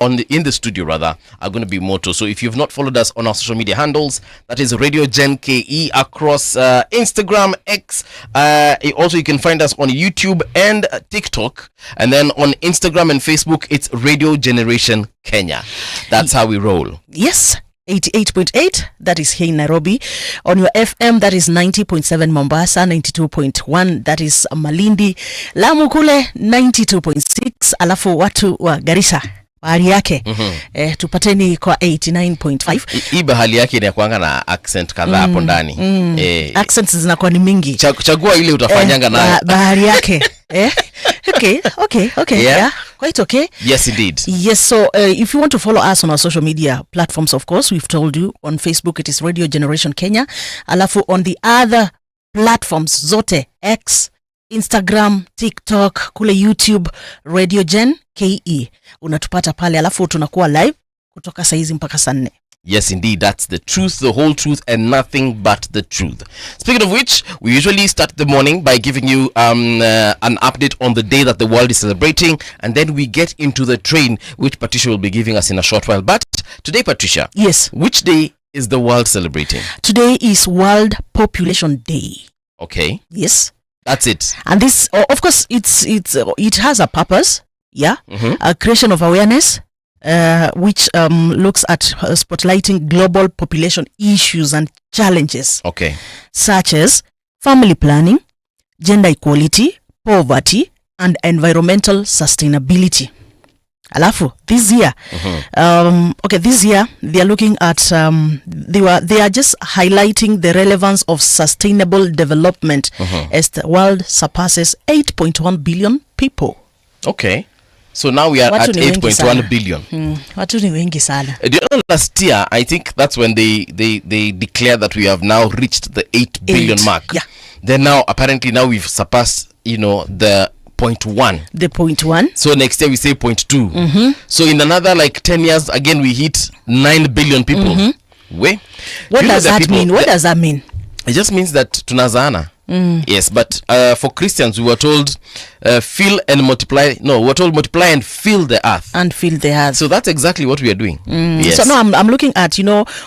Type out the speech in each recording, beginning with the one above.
in the studio rather are going to be Moto. So if you've not followed us on our social media handles, that is Radio Gen KE across Instagram, X. Also, you can find us on YouTube and TikTok, and then on Instagram and Facebook, it's Radio Generation Kenya. That's how we roll. Yes. 88.8, that is here in Nairobi. On your FM, that is 90.7 Mombasa, 92.1, that is Malindi. Lamu kule 92.6, alafu watu wa Garissa bahari yake tupateni kwa 89.5. Hii bahari yake inakuanga na accent kadhaa hapo ndani. Accents zinakuwa ni mingi. Chagua ile utafanyanga nayo. Bahari yake. Okay. Yeah. Quite okay. Yes, indeed. Yes, so if you want to follow us on our social media platforms, of course, we've told you on Facebook, it is Radio Generation Kenya. Alafu on the other platforms, zote, X, Instagram, TikTok, kule YouTube, Radio Gen KE. Unatupata pale, alafu tunakuwa live kutoka saizi mpaka saa 4. Yes, indeed. That's the truth, the whole truth, and nothing but the truth. Speaking of which, we usually start the morning by giving you an update on the day that the world is celebrating, and then we get into the train, which Patricia will be giving us in a short while. But today, Patricia, yes, which day is the world celebrating? Today is World Population Day. Okay. Yes. That's it. And this, of course, it has a purpose. Yeah. A creation of awareness. Which looks at spotlighting global population issues and challenges. Okay. Such as family planning, gender equality, poverty, and environmental sustainability. Alafu, this year, this year they are looking at they are just highlighting the relevance of sustainable development as the world surpasses 8.1 billion people. Okay. So now we are at 8.1 billion. Watu ni wengi sana. Do you know last year, I think that's when they declared that we have now reached the 8 billion mark. Yeah. Then now, apparently now we've surpassed, the 0.1. The 0.1. So next year we say 0.2. So in another like 10 years, again we hit 9 billion people. What does that mean? What does that mean? It just means that tunazaana. Yes, but for Christians, we were told fill and multiply. No, we were told multiply and fill the earth. And fill the earth. So that's exactly what we are doing. Yes. So no, I'm looking at,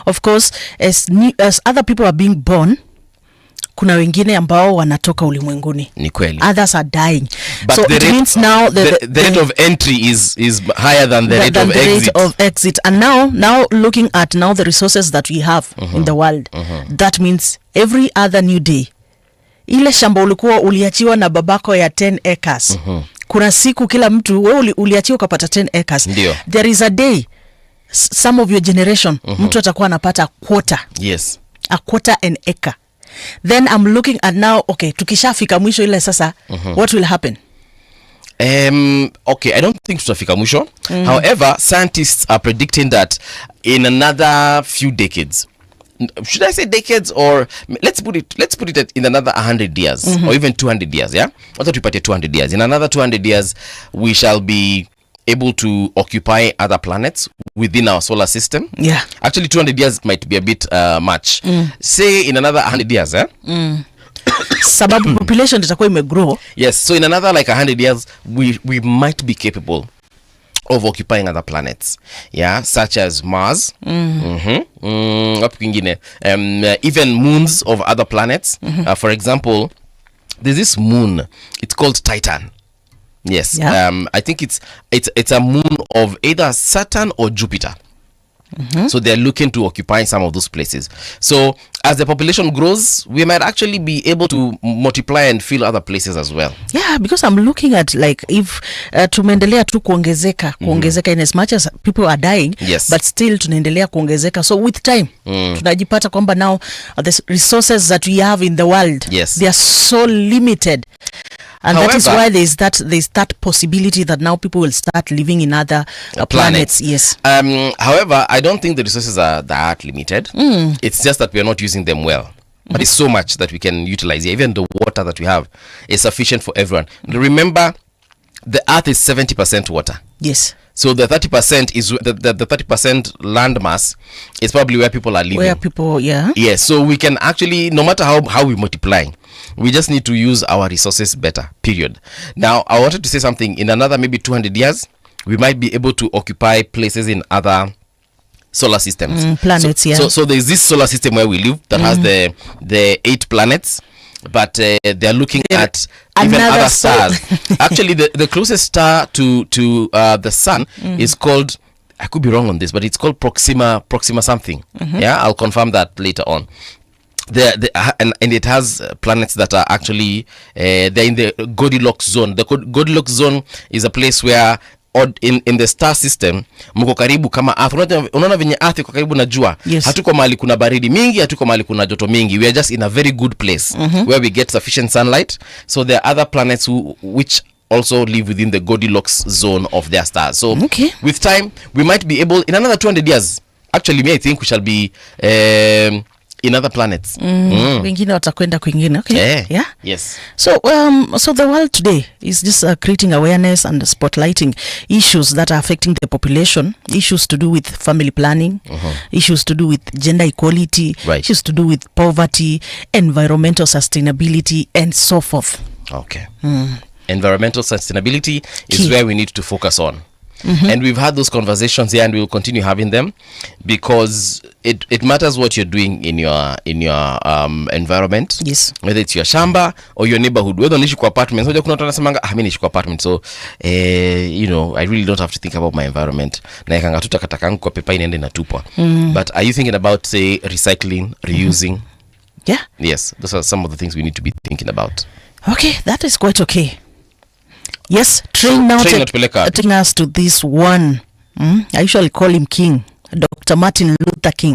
of course, as other people are being born, kuna wengine ambao wanatoka ulimwenguni. Ni kweli. Others are dying. But so it means now the rate of entry is higher than the rate of exit. Rate of exit. And now looking at now the resources that we have in the world, that means every other new day, ile shamba ulikuwa uliachiwa na babako ya 10 acres. Kuna siku kila mtu wewe uliachiwa ukapata 10 acres. Ndiyo. There is a day some of your generation mtu atakuwa anapata quarter. Yes. A quarter an acre. Then I'm looking at now, okay, tukishafika mwisho ile sasa, what will happen? Okay, I don't think tutafika mwisho. However, scientists are predicting that in another few decades, should I say decades, or let's put it in another 100 years or even 200 years, yeah? What if we put it 200 years? In another 200 years, we shall be able to occupy other planets within our solar system. Yeah. Actually, 200 years might be a bit much. Say in another 100 years, sababu population itakuwa imegrow. Yes, so in another like 100 years, we might be capable of occupying other planets, yeah, such as Mars, even moons of other planets. For example, there's this moon, it's called Titan. Yes. Yeah. I think it's a moon of either Saturn or Jupiter. So they're looking to occupy some of those places. So as the population grows, we might actually be able to multiply and fill other places as well. Yeah, because I'm looking at like if tumeendelea tu kuongezeka in as much as people are dying, yes, but still tunaendelea kuongezeka. So with time, tunajipata kwamba now the resources that we have in the world, yes, they are so limited. And however, that is why there's that possibility that now people will start living in other planets. Yes. However, I don't think the resources are that limited. It's just that we are not using them well. But it's so much that we can utilize. Even the water that we have is sufficient for everyone. Remember, the earth is 70% water. Yes. So the 30% is the 30% land mass is probably where people are living. Where people, yeah. Yes. So we can actually, no matter how we multiply, we just need to use our resources better, period. Now, I wanted to say something. In another maybe 200 years, we might be able to occupy places in other solar systems, planets. So there's this solar system where we live that has the 8 planets, but they're looking at even other stars. Actually, the closest star to the sun is called, I could be wrong on this, but it's called Proxima something. Yeah, I'll confirm that later on. And it has planets that are actually they're in the Goldilocks zone. The Goldilocks zone is a place where in the star system mko karibu kama Earth. Unaona venye Earth iko karibu na jua. Yes. Hatuko mahali kuna baridi mingi, hatuko mahali kuna joto mingi. We are just in a very good place where we get sufficient sunlight. So there are other planets which also live within the Goldilocks zone of their stars. So with time we might be able, in another 200 years, actually I think we shall be in other planets. Wengine watakwenda kwingine. Okay. Yeah. Yes. So so the world today is just creating awareness and spotlighting issues that are affecting the population, issues to do with family planning, issues to do with gender equality, issues to do with poverty, environmental sustainability, and so forth. Okay. Environmental sustainability is where we need to focus on. And we've had those conversations here, and we will continue having them, because it matters what you're doing in your environment. Yes. Whether it's your shamba or your neighborhood, whether unaishi kwa apartment. So kuna watu wanasemanga mimi naishi kwa apartment, so you know, I really don't have to think about my environment. Na yakanga tu takataka yangu kwa pepa inaenda inatupwa. But are you thinking about, say, recycling, reusing? Yeah. Yes, those are some of the things we need to be thinking about. Okay, that is quite okay. Yes, Train taking us to this one. I usually call him King, Dr. Martin Luther King.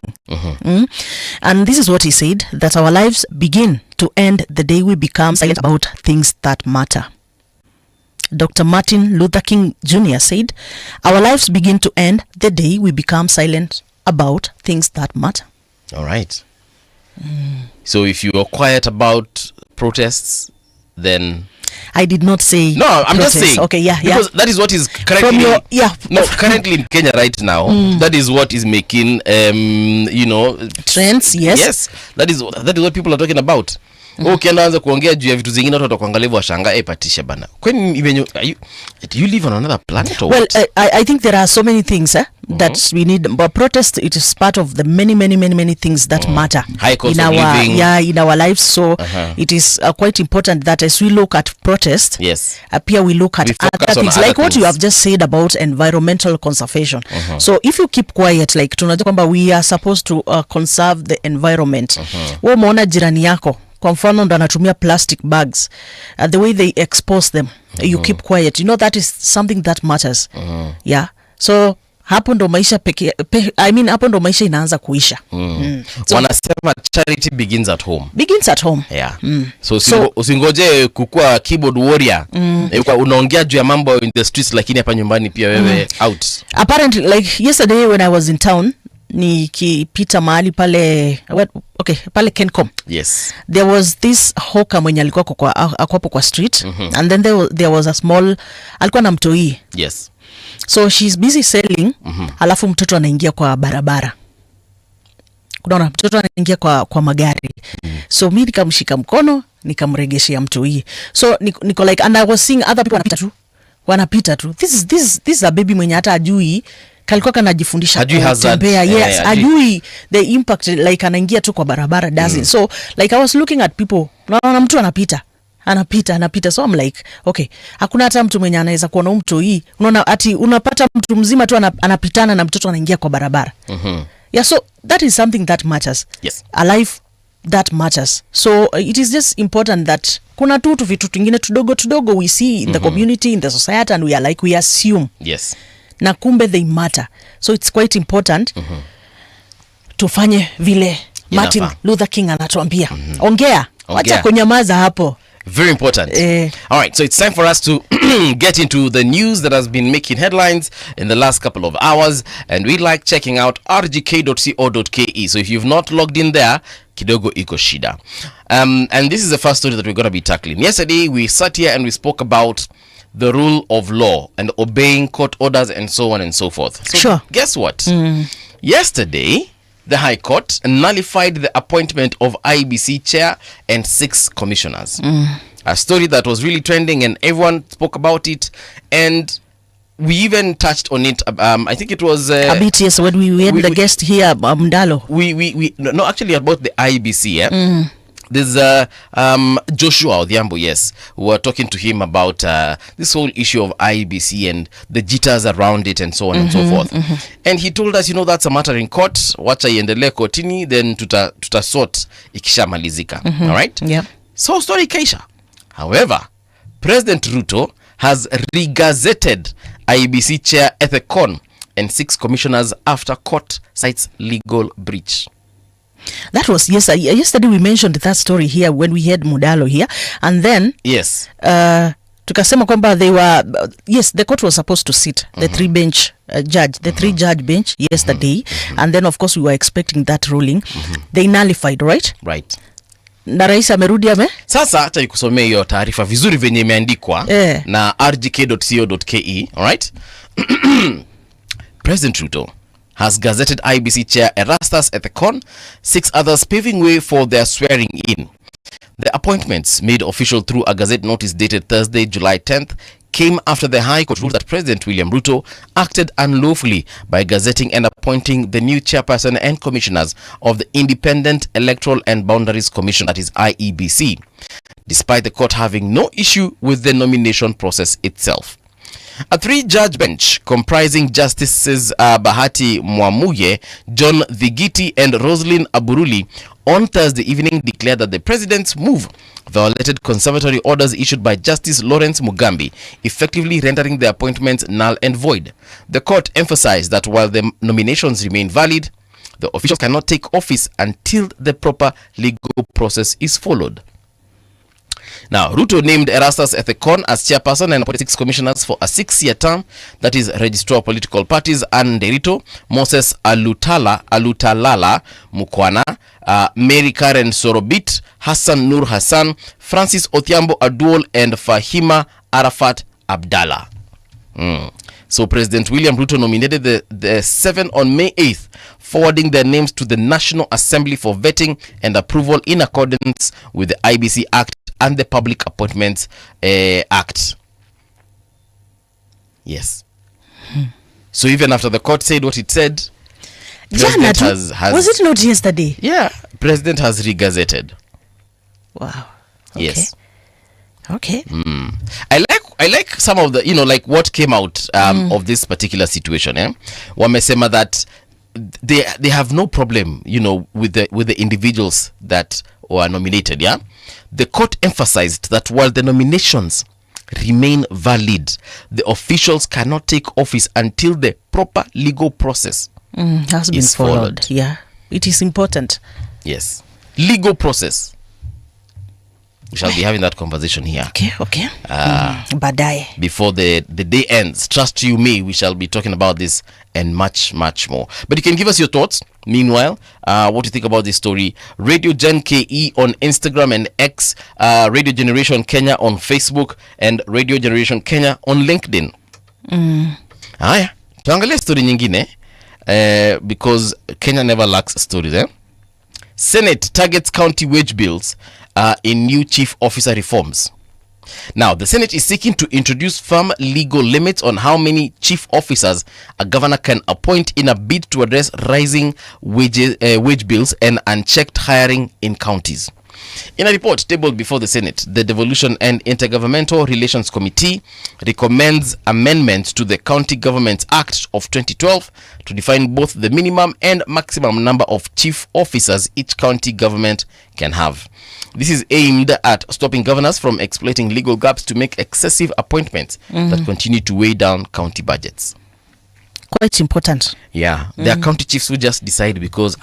And this is what he said, that our lives begin to end the day we become silent about things that matter. Dr. Martin Luther King Jr. said, our lives begin to end the day we become silent about things that matter. All right. So if you are quiet about protests, then... I did not say. No, I'm just saying. Okay, because that is what is currently currently in Kenya right now. That is what is making you know, trends. Yes, that is what people are talking about. Ukienda anza kuongea juu ya vitu zingine watu watakuangalia washanga patisha bana. Kwani even do you live on another planet or what? I think there are so many things that we need, but protest, it is part of the many things that matter in our in our lives. So it is quite important that as we look at protest, appear we look at other things like what you have just said about environmental conservation. So if you keep quiet, like tunajua kwamba we are supposed to conserve the environment. Wewe umeona jirani yako kwa mfano ndo anatumia plastic bags, the way they expose them, you keep quiet, you know, that is something that matters. Yeah, so hapo ndo maisha hapo ndo maisha inaanza kuisha. So, wanasema charity begins at home. Yeah. So usingoje kukua keyboard warrior. Unaongea juu ya mambo in the streets, lakini hapa nyumbani pia wewe out. Apparently, like yesterday when I was in town, nikipita mahali pale pale Kencom. Yes. There was this hawker mwenye alikuwa kwa street, and then there was a small, alikuwa na mtoi. Yes. So she's busy selling, alafu mtoto anaingia kwa barabara. Kuna mtoto anaingia kwa magari. So mimi nikamshika mkono, nikamregeshia mtoi. So niko like, and I was seeing other people wanapita tu. This is a baby mwenye hata ajui kalikuwa kanajifundisha kutembea. Yes, ajui the impact, like anaingia tu kwa barabara doesn't. So like I was looking at people, naona mtu anapita, so I'm like, okay, hakuna hata mtu mwenye anaweza kuona mtu hii, unaona ati unapata mtu mzima tu anapitana na mtoto anaingia kwa barabara. Yeah, so that is something that matters. Yes. A life that matters. So it is just important that kuna tu vitu vingine tudogo we see in the community, in the society, and we assume. Yes. Na kumbe they matter. So it's quite important tufanye vile Martin Luther King anatuambia. Ongea. Wacha kunyamaza hapo. Very important. All right, so it's time for us to get into the news that has been making headlines in the last couple of hours, and we like checking out rgk.co.ke. So if you've not logged in there, kidogo iko shida. And this is the first story that we're going to be tackling. Yesterday we sat here and we spoke about the rule of law and obeying court orders and so on and so forth. So sure. Guess what? Yesterday, the High Court nullified the appointment of IBC chair and 6 commissioners. A story that was really trending and everyone spoke about it. And we even touched on it. I think it was a bit, yes, when we had the guest here, Mdalo. No, actually about the IBC. Yeah. There's Joshua Odhiambo, yes, we were talking to him about this whole issue of IBC and the jitters around it and so on and so forth. And he told us, that's a matter in court, wacha iendelee kotini, then tutasort ikishamalizika. All right? Yeah. So story ikaisha. However, President Ruto has regazetted IBC chair Ethekon and 6 commissioners after court cites legal breach. That was yesterday we mentioned that story here when we had Mudalo here, and then yes, tukasema kwamba they were the court was supposed to sit the 3-bench judge, the 3-judge bench yesterday, and then of course we were expecting that ruling. They nullified, right? Na rais amerudi sasa. Acha nikusomee hiyo taarifa vizuri venye imeandikwa na rgk.co.ke. all right. President Ruto has gazetted IBC chair Erastus Ethekon, 6 others paving way for their swearing in. The appointments, made official through a gazette notice dated Thursday, July 10th, came after the High Court ruled that President William Ruto acted unlawfully by gazetting and appointing the new chairperson and commissioners of the Independent Electoral and Boundaries Commission, that is IEBC, despite the court having no issue with the nomination process itself. A 3-judge bench comprising Justices Bahati Mwamuye, John Vigiti and Roslyn Aburuli on Thursday evening declared that the president's move violated conservatory orders issued by Justice Lawrence Mugambi, effectively rendering the appointments null and void. The court emphasized that while the nominations remain valid, the officials cannot take office until the proper legal process is followed. Now, Ruto named Erastus Ethekon as chairperson and appointed 6 commissioners for a 6-year term. That is Registrar of Political Parties Ann Derito, Moses Alutalala Mukwana, Mary Karen Sorobit, Hassan Nur Hassan, Francis Odhiambo Aduol, and Fahima Arafat Abdallah. So President William Ruto nominated the 7 on May 8th, forwarding their names to the National Assembly for vetting and approval in accordance with the IBC Act and the Public Appointments Act. Yes. So even after the court said what it said, President has was it not yesterday? Yeah, President has regazetted. Wow. Okay. Yes. Okay. I like some of the, like what came out of this particular situation. Wamesema that they have no problem, with the individuals that were nominated. Yeah. The court emphasized that while the nominations remain valid, the officials cannot take office until the proper legal process has been followed. Yeah, it is important. Yes, legal process. We shall be having that conversation here. Okay. Badai. Before the day ends. Trust you me, we shall be talking about this and much, much more. But you can give us your thoughts. Meanwhile, what do you think about this story? Radio Gen KE on Instagram and X, Radio Generation Kenya on Facebook, and Radio Generation Kenya on LinkedIn. Haya, tuangalie story nyingine, because Kenya never lacks stories. Senate targets county wage bills in new chief officer reforms. Now, the Senate is seeking to introduce firm legal limits on how many chief officers a governor can appoint in a bid to address rising wage bills and unchecked hiring in counties. In a report tabled before the Senate, the Devolution and Intergovernmental Relations Committee recommends amendments to the County Governments Act of 2012 to define both the minimum and maximum number of chief officers each county government can have. This is aimed at stopping governors from exploiting legal gaps to make excessive appointments that continue to weigh down county budgets. Quite important. Yeah, there are county chiefs who just decide because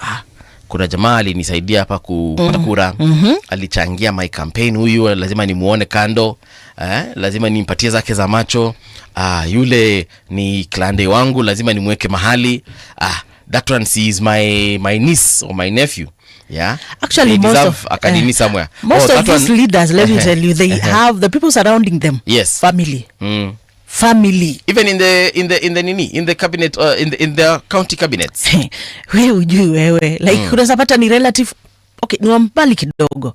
kuna jamaa alinisaidia hapa kupata kura, alichangia my campaign, huyu lazima nimuone kando, lazima nimpatie zake za macho, yule ni klande wangu, lazima nimweke mahali, that one is my niece or my nephew. Yeah, actually most of these leaders, let me tell you, they have the people surrounding them. Yes, family. Family, even in the cabinet, in their county cabinets. Wewe like unaweza pata ni relative okay, ni wambali kidogo.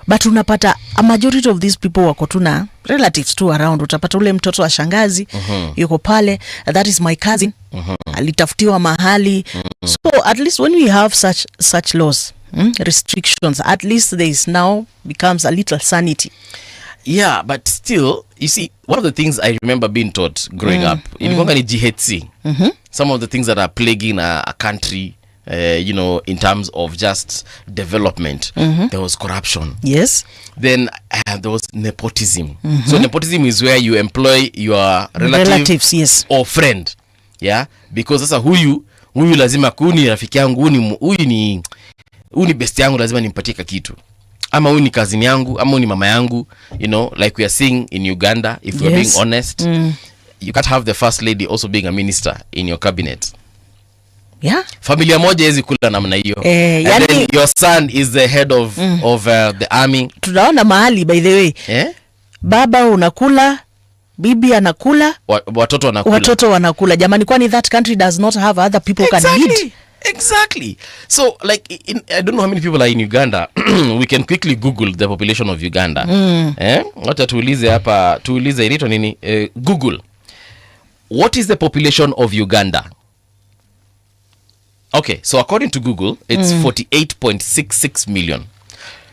But unapata a majority of these people wako tuna relatives tu around. Utapata ule mtoto wa shangazi yuko pale, that is my cousin, alitafutiwa mahali. So at least when we have such laws, restrictions, at least there is now becomes a little sanity. Yeah, but still, you see, one of the things I remember being taught growing up, in GHC, some of the things that are plaguing a country, you know, in terms of just development, there was corruption. Yes. Then there was nepotism. So nepotism is where you employ your relatives, yes, or friend. Yeah, because sasa huyu lazima kuni rafiki yangu, huyu ni best yangu, lazima nimpatie kitu. Ama huyu ni cousin yangu, ama huyu ni mama yangu, you know, like we are seeing in Uganda, if we're being honest. You can't have the first lady also being a minister in your cabinet. Yeah. Familia moja hezi kula namna hiyo. And then your son is the head of the army. Tunaona mahali, by the way. Baba unakula, bibi anakula, watoto wanakula. Jamani, kwani that country does not have other people can lead? Exactly. So like I don't know how many people are in Uganda. We can quickly Google the population of Uganda. Wacha tuulize hapa, tuulize ilito nini? Google. What is the population of Uganda? Okay, so according to Google, it's 48.66 million.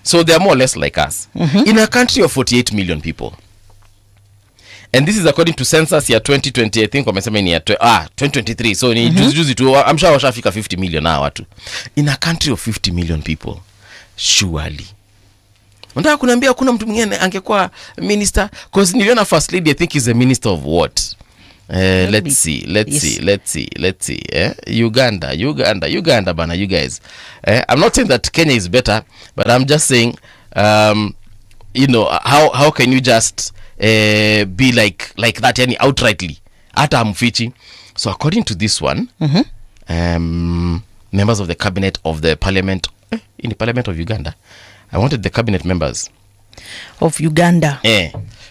So they are more or less like us. In a country of 48 million people. And this is according to census year 2020, I think wamesema ni 2023. So ni juzi tu, I'm sure washafika 50 million na watu. In a country of 50 million people, surely. Unataka kuniambia kuna mtu mwingine angekuwa minister? Because niliona first lady, I think is a minister of what? Let's see. Uganda bana, you guys. I'm not saying that Kenya is better, but I'm just saying, you know, how can you just be like that, yani outrightly, hata amfichi. So according to this one, members of the cabinet of the parliament, in the parliament of Uganda, I wanted the cabinet members of Uganda.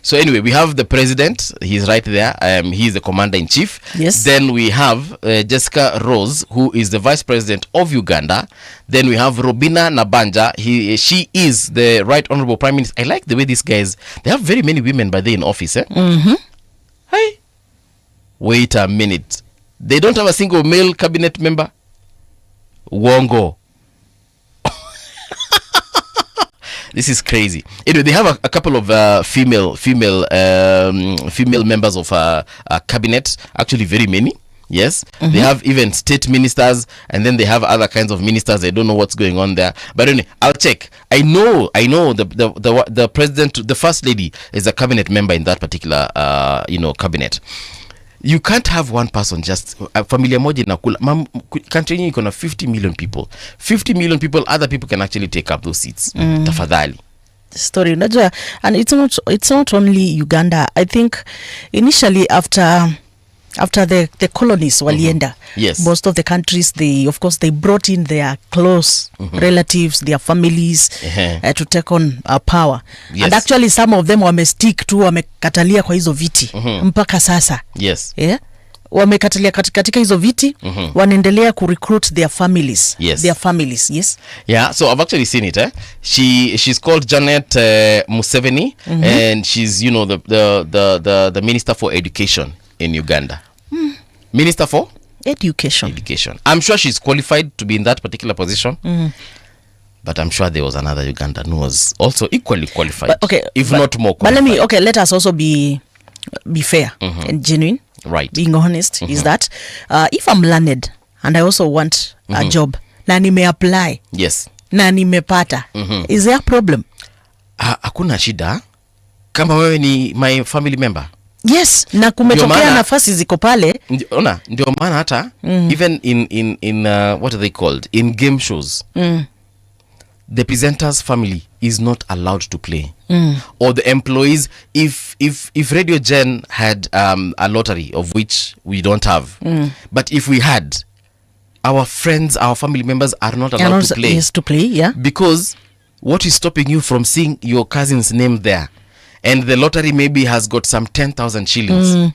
So anyway, we have the president. He's right there. He's the commander-in-chief. Yes. Then we have Jessica Rose, who is the vice president of Uganda. Then we have Robina Nabanja. She is the right honorable prime minister. I like the way these guys, they have very many women by there in office. Hey, wait a minute. They don't have a single male cabinet member? Wongo. This is crazy. Anyway, they have a couple of female members of cabinet. Actually, very many. Yes, they have even state ministers, and then they have other kinds of ministers. I don't know what's going on there, but anyway, I'll check. I know the president, the first lady, is a cabinet member in that particular cabinet. You can't have one person just familia moja inakula. Country yenyewe iko na 50 million people. 50 million people, other people can actually take up those seats. Tafadhali. Story unajua, and it's not only Uganda. I think initially after the colonies walienda, yes, most of the countries, they brought in their close relatives, their families to take on power. Yes. And actually some of them wamestick tu, wamekatalia kwa hizo viti mpaka sasa. Yes. Yeah? Wamekatalia katika hizo viti, wanaendelea ku recruit their families. Yes. Their families, yes. Yeah, so I've actually seen it. She's called Janet Museveni, and she's, you know, the minister for education in Uganda. Minister for education. I'm sure she's qualified to be in that particular position. But I'm sure there was another Ugandan who was also equally qualified, if not more qualified. But let us also be fair and genuine. Right. Being honest is that if I'm learned and I also want a job, na nime apply, yes, na nimepata, is there a problem? Hakuna shida kama wewe ni my family member. Yes, na kumetokea nafasi ziko pale. Ndio maana hata even in what are they called, in game shows, the presenter's family is not allowed to play, or the employees. If Radio Gen had a lottery, of which we don't have, but if we had, our friends, our family members are not allowed to play. Yes, to play, yeah. Because what is stopping you from seeing your cousin's name there? and the lottery maybe has got some 10,000 shillings.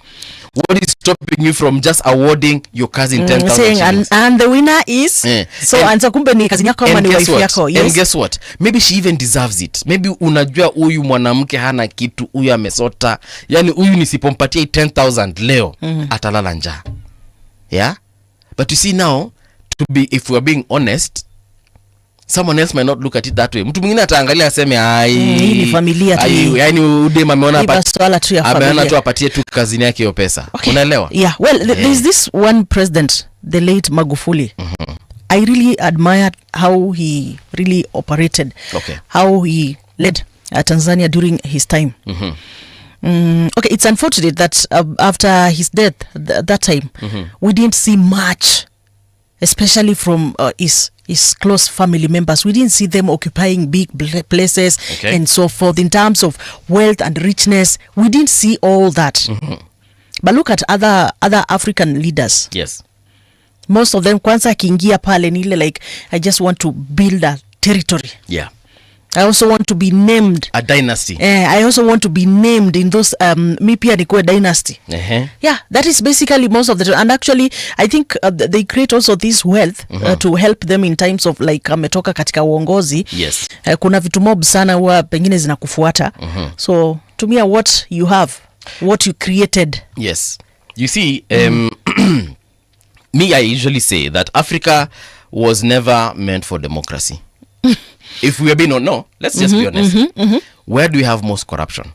What is stopping you from just awarding your cousin 10,000 shillings? And the winner is so anza kumbe ni cousin yako ama ni wife yako. Yes. And guess what? Maybe she even deserves it. Maybe unajua huyu mwanamke hana kitu, huyu amesota. Yani huyu nisipompatia 10,000 leo atalala njaa. Yeah? But you see now, if we are being honest, someone else might not look at it that way. Mtu mwingine ataangalia aseme hii ni familia tu. Yani udem ameona tu apatie tu kazini yake hiyo pesa. Okay. Unaelewa? Yeah. Well, there's this one president, the late Magufuli. I really admired how he really operated. Okay. How he led Tanzania during his time. Okay, it's unfortunate that after his death, that time, we didn't see much, especially from his close family members. We didn't see them occupying big places and so forth. In terms of wealth and richness, we didn't see all that. But look at other African leaders. Yes. Most of them, kwanza akiingia pale nile like, I just want to build a territory. Yeah. I also want to be named a dynasty. I also want to be named in those mi pia nikuwe dynasty. Yeah, that is basically most of the, and actually I think they create also this wealth to help them in times of like ametoka katika uongozi. Yes. Kuna vitu mob sana huwa pengine zinakufuata. So to me, what you have, what you created. Yes. You see, me, I usually say that Africa was never meant for democracy. If we are being no, let's just be honest. Where do we have most corruption?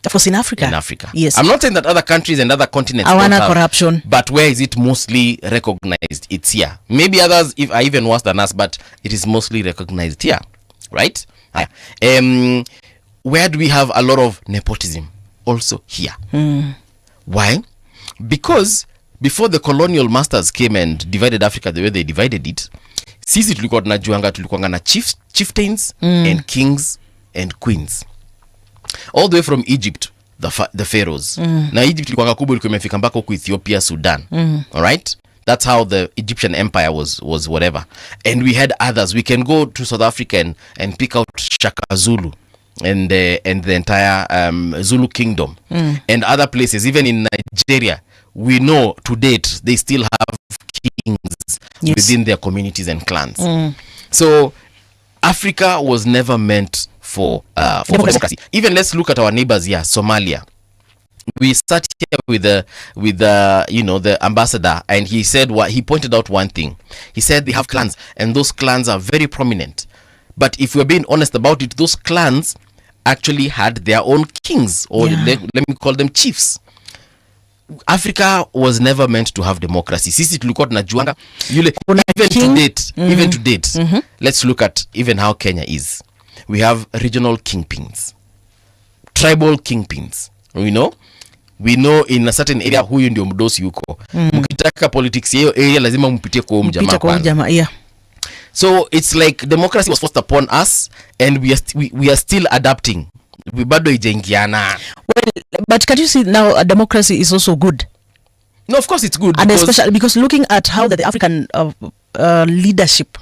Of course, in Africa. In Africa. Yes. I'm not saying that other countries and other continents don't have corruption. But where is it mostly recognized? It's here. Maybe others are even worse than us, but it is mostly recognized here. Right? Where do we have a lot of nepotism? Also here. Why? Because before the colonial masters came and divided Africa the way they divided it, sisi tulikuwa na chieftains and kings and queens all the way from Egypt, the pharaohs. Na Egypt ilikuwa kubwa, ilikuwa imefika mpaka huko Ethiopia, Sudan. All right, that's how the Egyptian empire was whatever. And we had others. We can go to South Africa and pick out Shaka Zulu and the entire Zulu kingdom and other places. Even in Nigeria, we know to date they still have kings within their communities and clans. So Africa was never meant for democracy. Even let's look at our neighbors here, Somalia. We sat here with the ambassador, and he said he pointed out one thing. He said they have clans, and those clans are very prominent. But if we're being honest about it, those clans actually had their own kings, or let me call them chiefs. Africa was never meant to have democracy. Sisi tulikuwa tunajuanga yule even to date. Let's look at even how Kenya is. We have regional kingpins, tribal kingpins. We know in a certain area huyu ndio mdosi yuko. Mkitaka politics hiyo area lazima mpitie kwa mjamaa. Yeah. So it's like democracy was forced upon us, and we are still adapting. We bado ijaingiana. Well, but can you see now democracy is also good? No, of course it's good. And especially because looking at how the African leadership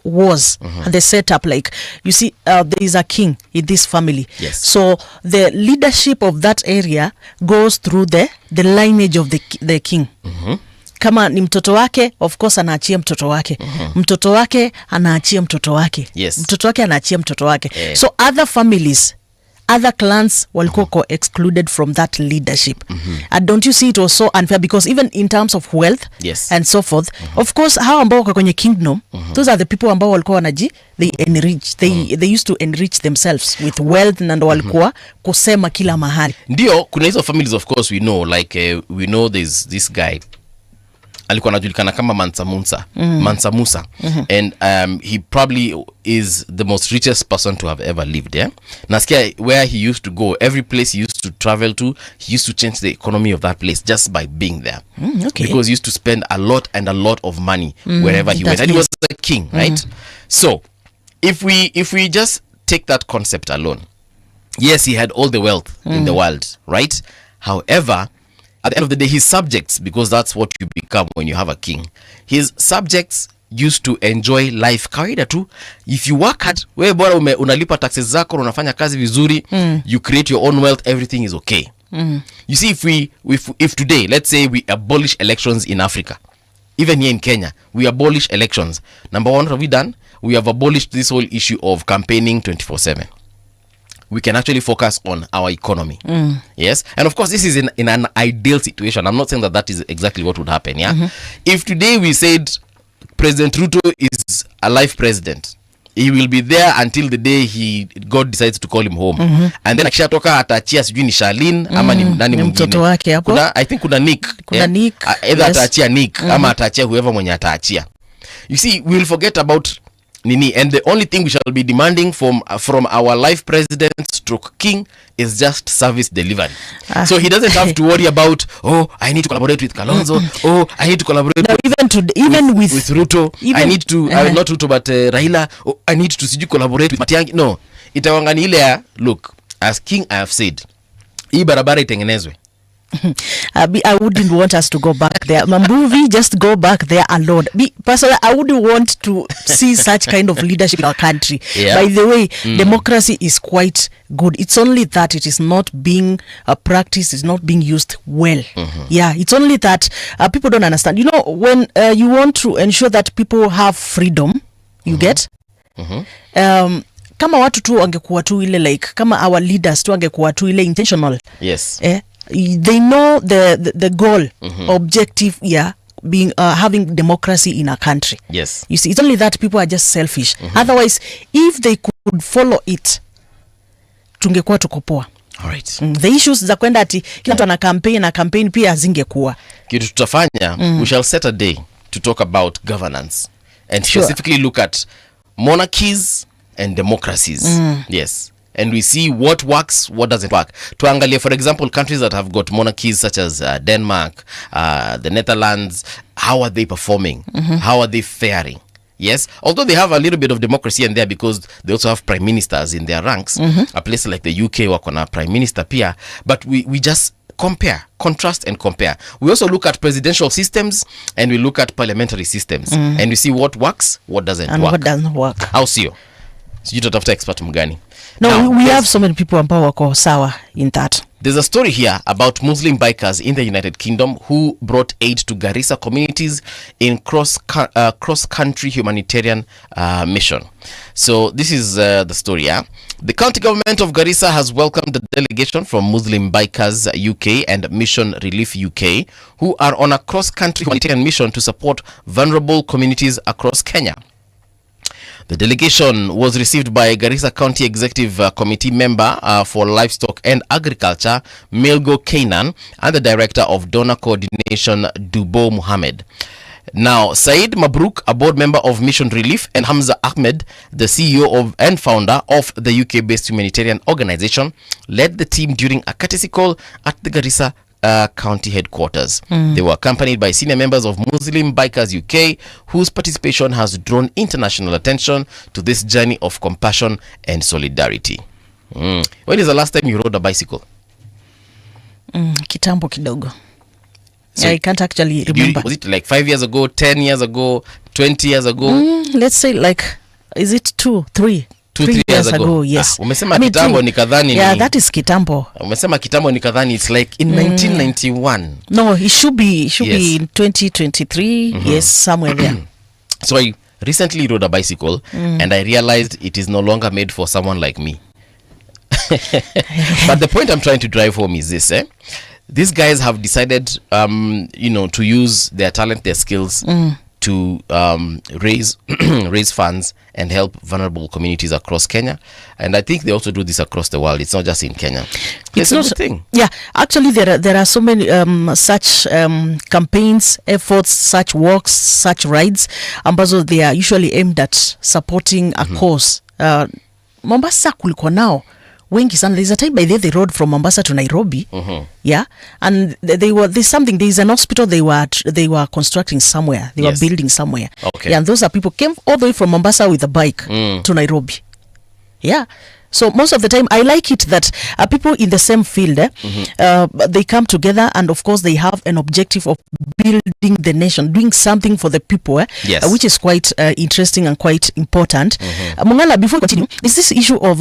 was and the setup, like you see there is a king in this family. Yes. So the leadership of that area goes through the lineage of the king. Kama ni mtoto wake, of course anaachia mtoto wake. Mtoto wake anaachia mtoto wake. Yes. Mtoto wake anaachia mtoto wake. So other families, other clans walikuwa excluded from that leadership. And don't you see it was so unfair? Because even in terms of wealth and so forth, of course hao ambao wako kwenye kingdom, those are the people ambao walikuwa they enrich, they used to enrich themselves with wealth, na walikuwa kusema kila mahali. Ndio kuna hizo families, of course we know, like we know there's this guy alikuwa anajulikana kama Mansa Musa. And he probably is the most richest person to have ever lived. Nasikia where he used to go, every place he used to travel to, he used to change the economy of that place just by being there. Because he used to spend a lot of money wherever he went, and he was a king, right? So if we just take that concept alone, yes, he had all the wealth in the world, right? However, at the end of the day, his subjects, because that's what you become when you have a king, his subjects used to enjoy life kawaida tu. If you work hard, wewe bora unalipa taxes zako, unafanya kazi vizuri, you create your own wealth, everything is okay. You see, if today, let's say we abolish elections in Africa, even here in Kenya, we abolish elections. Number one, what have we done? We have abolished this whole issue of campaigning 24/7. We can actually focus on our economy. Yes. And of course, this is in an ideal situation. I'm not saying that is exactly what would happen. Yeah. If today we said President Ruto is a life president, he will be there until the day God decides to call him home. And then akishatoka ataachia sijui ni Shalin ama ni nani mwingine. Mtoto wake hapo. I think kuna Nick. Nick. Either ataachia Nick ama ataachia whoever mwenye ataachia. You see, we will forget about Nini, and the only thing we shall be demanding from our life president stroke king is just service delivery. So he doesn't have to worry about, oh, I need to collaborate with Kalonzo. Oh, I need to collaborate with Ruto. I need to not Ruto but Raila. Oh, I need to collaborate with Matiang'i. No, itawangani ile ya, look, as king I have said, hii barabara itengenezwe. I wouldn't want us to go back there. Mambuvi, just go back there alone. Personally, I wouldn't want to see such kind of leadership in our country. By the way, democracy is quite good. It's only that it is not being practiced, it's not being used well. Yeah, it's only that people don't understand. You know, when you want to ensure that people have freedom, you get? Kama watu tu wangekuwa tu ile like, kama our leaders tu wangekuwa tu ile intentional. Yes. They know the goal, objective, being having democracy in a country. Yes. You see, it's only that people are just selfish. Otherwise, if they could follow it, tungekuwa tukopoa. All right. The issues za kwenda ati kila mtu ana campaign pia zingekuwa. Kitu tutafanya, we shall set a day to talk about governance and specifically look at monarchies and democracies. Yes. And we see what works, what doesn't work. Tuangalie, for example, countries that have got monarchies such as Denmark, the Netherlands, how are they performing? How are they faring? Yes, although they have a little bit of democracy in there because they also have prime ministers in their ranks. A place like the UK wako na prime minister pia, but we just contrast and compare. We also look at presidential systems and we look at parliamentary systems and we see what works, what doesn't and work. What doesn't work. How sio? Sijui tutafuta expert mgani. No, now, we have so many people ambao wako sawa in that. There's a story here about Muslim bikers in the United Kingdom who brought aid to Garissa communities in cross-country humanitarian mission. So this is the story. The county government of Garissa has welcomed the delegation from Muslim Bikers UK and Mission Relief UK, who are on a cross-country humanitarian mission to support vulnerable communities across Kenya. The delegation was received by Garissa County Executive Committee member for Livestock and Agriculture, Milgo Kainan, and the Director of Donor Coordination, Dubo Muhammad. Now, Said Mabruk, a board member of Mission Relief, and Hamza Ahmed, the CEO and founder of the UK-based humanitarian organization, led the team during a courtesy call at the Garissa county headquarters. They were accompanied by senior members of Muslim Bikers UK, whose participation has drawn international attention to this journey of compassion and solidarity. When is the last time you rode a bicycle? Kitambo kidogo. So I can't actually remember. Was it like 5 years ago, 10 years ago, 20 years ago? Let's say like, is it 2, 3? 2-3 years ago. Yes. Umesema kitambo nikadhani ni. Yeah, that is kitambo. Umesema kitambo nikadhani it's like in 1991. No, it should be in 2023. Yes, somewhere there. So I recently rode a bicycle and I realized it is no longer made for someone like me. But the point I'm trying to drive home is this, these guys have decided to use their talent, their skills to raise funds and help vulnerable communities across Kenya, and I think they also do this across the world. It's not just in Kenya. It's not a good thing. Yeah, actually there are so many such campaigns, efforts, such walks, such rides ambazo they are usually aimed at supporting a cause. Mombasa kulikuwa nao wengi sana. There's a time by there they rode from Mombasa to Nairobi. Yeah, and there's an hospital they were constructing somewhere. They were building somewhere. Okay. Yeah, and those are people came all the way from Mombasa with a bike to Nairobi. Yeah, So most of the time, I like it that people in the same field, they come together, and of course they have an objective of building the nation, doing something for the people, Yes. which is quite interesting and quite important. Mungala, before we continue, is this issue of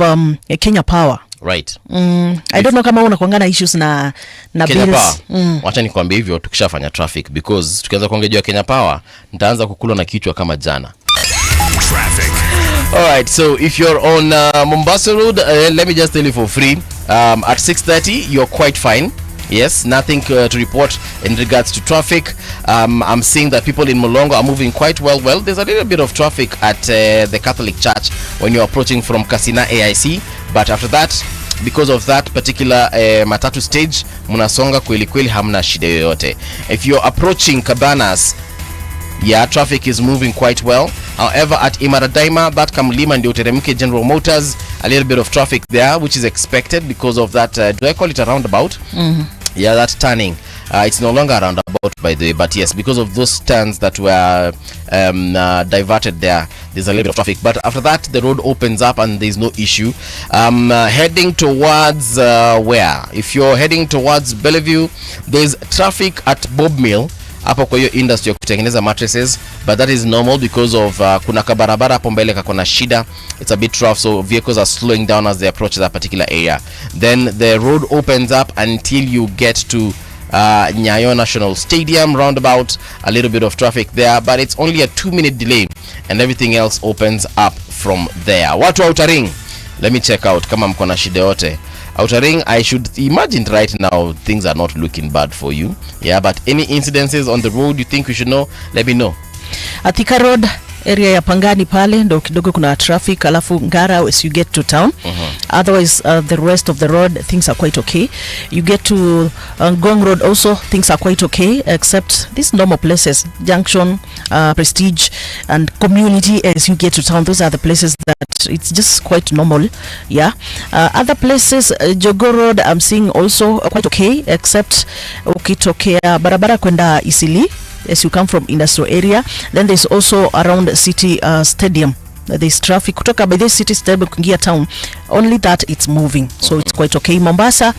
Kenya Power. Right. I don't know kama unakuangana issues na Kenya bills. Power. Wacha nikwambie hivyo tukishafanya traffic, because tukianza kuongea juu ya Kenya Power nitaanza kukula na kichwa kama jana. Traffic. All right, so if you're on Mombasa Road, let me just tell you for free, at 6:30 you're quite fine. Yes, nothing to report in regards to traffic. I'm seeing that people in Molongo are moving quite well. Well, there's a little bit of traffic at the Catholic Church when you're approaching from Kasina AIC, but after that, because of that particular matatu stage, munasonga kweli kweli, hamna shida yoyote. If you're approaching Cabanas, yeah, traffic is moving quite well. However, at Imaradaima, that Kamlima ndio Teremke General Motors, a little bit of traffic there, which is expected because of that, do I call it a roundabout? Yeah, that turning. It's no longer a roundabout, by the way, but yes, because of those turns that were diverted there, there's a little bit of traffic. But after that, the road opens up and there's no issue. Heading towards where? If you're heading towards Bellevue, there's traffic at Bob Mill, hapo kwa hiyo industry ya kutengeneza mattresses, but that is normal because of kuna kabarabara hapo mbele kakona shida. It's a bit rough, so vehicles are slowing down as they approach that particular area. Then the road opens up until you get to Nyayo National Stadium roundabout. A little bit of traffic there, but it's only a 2-minute delay and everything else opens up from there. Watu wa Outer Ring, let me check out kama mko na shida yote. Outer Ring, I should imagine right now things are not looking bad for you. Yeah, but any incidences on the road you think we should know, let me know. Athika Road, area ya Pangani pale ndo kidogo kuna traffic, alafu Ngara as you get to town. Otherwise the rest of the road things are quite okay. You get to Ngong Road also, things are quite okay, except these normal places, Junction, Prestige and Community. As you get to town, those are the places that it's just quite normal. Yeah, other places, Jogo Road I'm seeing also quite okay, except ukitokea barabara kwenda Isili as you come from industrial area. Then there's also around City Stadium, there's traffic kutoka by the City Stadium kuingia town, only that it's moving, so it's quite okay. Mombasa,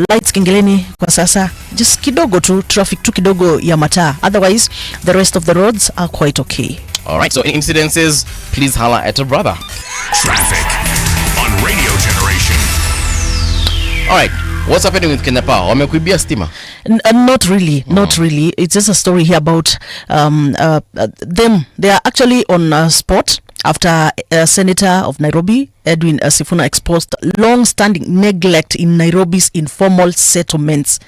lights Kingeleni kwa sasa just kidogo tu traffic tu kidogo ya mataa, otherwise the rest of the roads are quite okay. Alright, so any incidences, please holler at a brother. Traffic on Radio Generation. Alright, what's happening with Kenya Power? Wamekuibia stima? Not really, not really. It's just a story here about them. They are actually on spot after Senator of Nairobi, Edwin Sifuna, exposed long-standing neglect in Nairobi's informal settlements,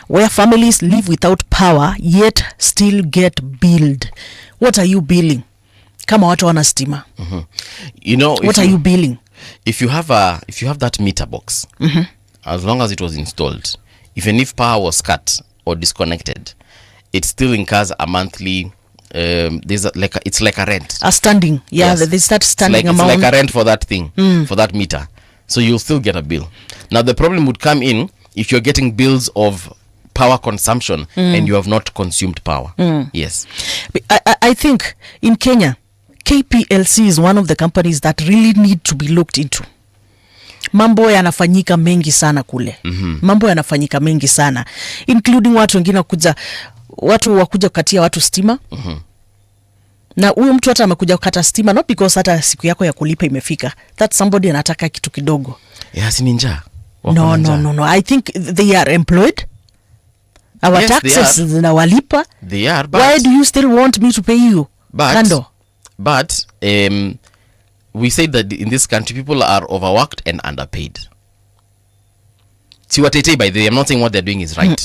where families live without power yet still get billed. What are you billing? Kama watu wana stima. You know, what are you billing? If you have that meter box, as long as it was installed, even if power was cut or disconnected, it still incurs a monthly it's like a rent. A standing, yeah. Yes. They start standing it's amount. like a rent for that thing, for that meter. So you'll still get a bill. Now the problem would come in if you're getting bills of power consumption and you have not consumed power. Yes. I think in Kenya, KPLC is one of the companies that really need to be looked into. Mambo yanafanyika mengi sana kule. Mambo yanafanyika mengi sana, including watu wengine watu wakuja kukatia watu stima. Na huyo mtu hata amekuja kukata stima not because hata siku yako ya kulipa imefika, that somebody anataka kitu kidogo. Yes, ninja. No. I think they are employed. Our yes, taxes zinawalipa. They are, but why do you still want me to pay you? But we say that in this country people are overworked and underpaid. See what I say, by the way, I'm not saying what they're doing is right.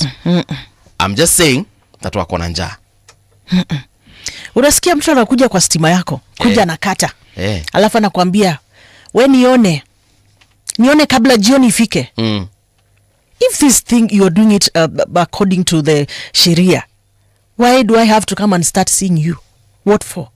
I'm just saying that wako na njaa. Unasikia mtu anakuja kwa stima yako, kuja na kata. Alafu anakuambia, "We nione kabla jioni ifike." If this thing you are doing it according to the Sharia, why do I have to come and start seeing you? What for?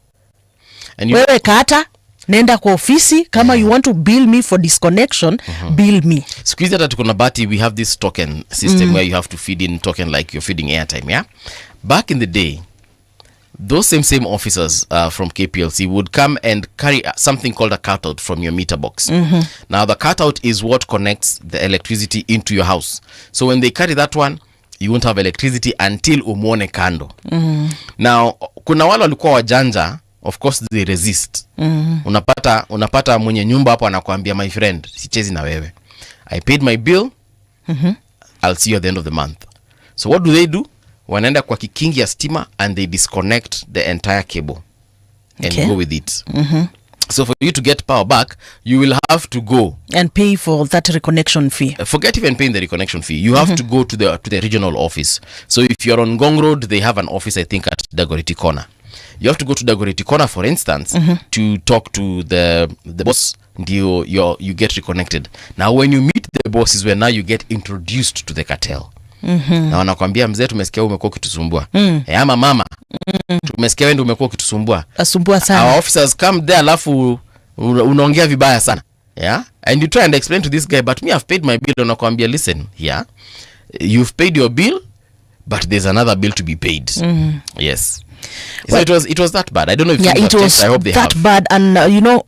And wewe kata, nenda kwa ofisi kama you want to bill me for disconnection, bill me. Squeeze that tuko na bati, we have this token system where you have to feed in token like you're feeding airtime, yeah? Back in the day, those same officers from KPLC would come and carry something called a cutout from your meter box. Now the cutout is what connects the electricity into your house. So when they carry that one, you won't have electricity until umuone kando. Now kuna wale walikuwa wajanja, of course they resist. Unapata mwenye nyumba hapo anakuambia, my friend, sichezi na wewe, I paid my bill, I'll see you at the end of the month. So what do? Wanaenda kwa kikingi ya stima and they disconnect the entire cable and go with it. So for you to get power back, you will have to go and pay for that reconnection fee. Forget even paying the reconnection fee. You have to go to the regional office. So if you're on Ngong Road, they have an office, I think, at Dagoretti Corner. You have to go to Dagoretti Corner, for instance, to talk to the boss. You get reconnected. Now when you meet the boss is when now you get introduced to the cartel. Na wanakuambia, mzee, tumesikia umekuwa ukitusumbua. Ama mama, tumesikia wewe ndio umekuwa ukitusumbua. Asumbua sana. Our officers come there, alafu unaongea vibaya sana. Yeah? And you try and explain to this guy, but me, I've paid my bill. Wanakuambia, listen, yeah, you've paid your bill, but there's another bill to be paid. Yes. So it was that bad. I don't know if it was I hope they that have. Bad. And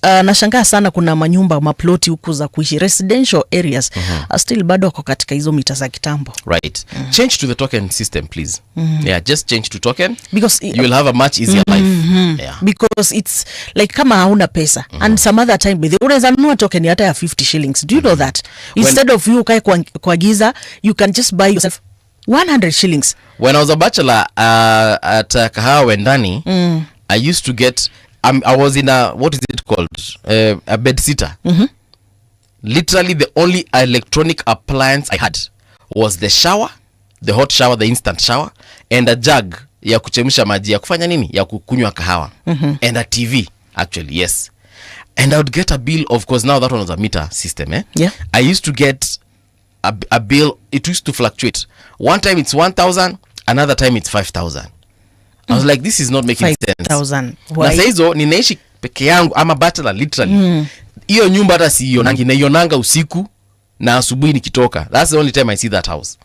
nashangaa sana kuna manyumba maploti huku za kuishi residential areas still bado wako katika hizo mita za kitambo. Right. Change to the token system, please. Yeah, just change to token, because you will have a much easier life. Yeah. Because it's like kama hauna pesa and some other time unaweza nunua token hata ya 50 shillings. Do you know that? Instead of you kai kwa giza, you can just buy yourself 100 shillings. When I was a bachelor at Kahawa Wendani, I used to get I was in a, what is it called? A bed sitter. Literally the only electronic appliance I had was the shower, the hot shower, the instant shower, and a jug ya kuchemsha maji ya kufanya nini? Ya kukunywa kahawa. And a TV, actually, yes. And I would get a bill, of course, now that one was a meter system. Yeah. I used to get a bill, it used to fluctuate. One time it's 1,000, another time it's 5,000. I was like, this is not making 5,000. sense. Na saizo ninaishi peke yangu, ama bachelor literally. Iyo nyumba hata siionangi, na ionanga usiku na asubuhi nikitoka. That's the only time I see that house.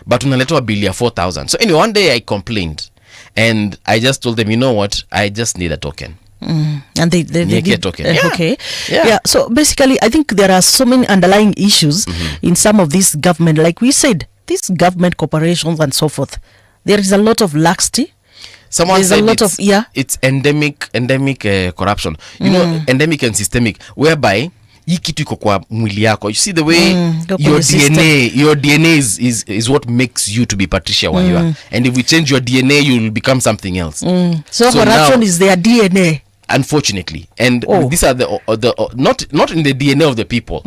But unaletewa bill ya 4,000. So anyway, one day I complained and I just told them, you know what? I just need a token. And they get token. Okay. Yeah. So basically, I think there are so many underlying issues in some of this government. Like we said, these government corporations and so forth, there is a lot of laxity. Someone said it's endemic corruption. You know, endemic and systemic, whereby hii kitu iko kwa mwili yako. You see the way your DNA is what makes you to be Patricia where you are. And if we change your DNA, you will become something else. So corruption now, is their DNA. Unfortunately. And these are the not in the DNA of the people.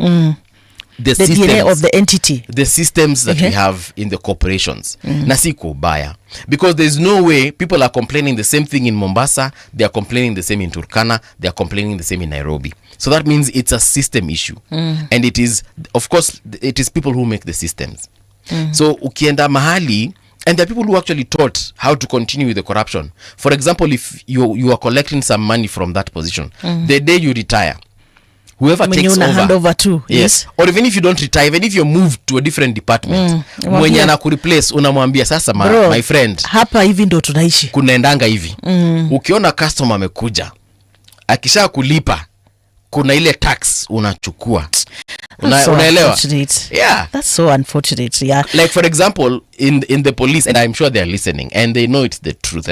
The systems, DNA of the entity, the systems that we have in the corporations. Nasiko baya, because there's no way people are complaining the same thing in Mombasa, they are complaining the same in Turkana, they are complaining the same in Nairobi. So that means it's a system issue. And it is, of course, it is people who make the systems. So ukienda mahali, and there are people who actually taught how to continue with the corruption. For example, if you are collecting some money from that position, the day you retire, whoever takes over, hand over to, yes, or even if you don't retire, even if you're moved to a different department, mwenye anakureplace unamwambia sasa, my friend, hapa hivi ndo tunaishi, kunaendanga hivi. Ukiona customer amekuja, akisha kulipa, kuna ile tax unachukua. Unaelewa? Yeah, that's so unfortunate. Yeah, like for example in the police, and I'm sure they are listening and they know it's the truth.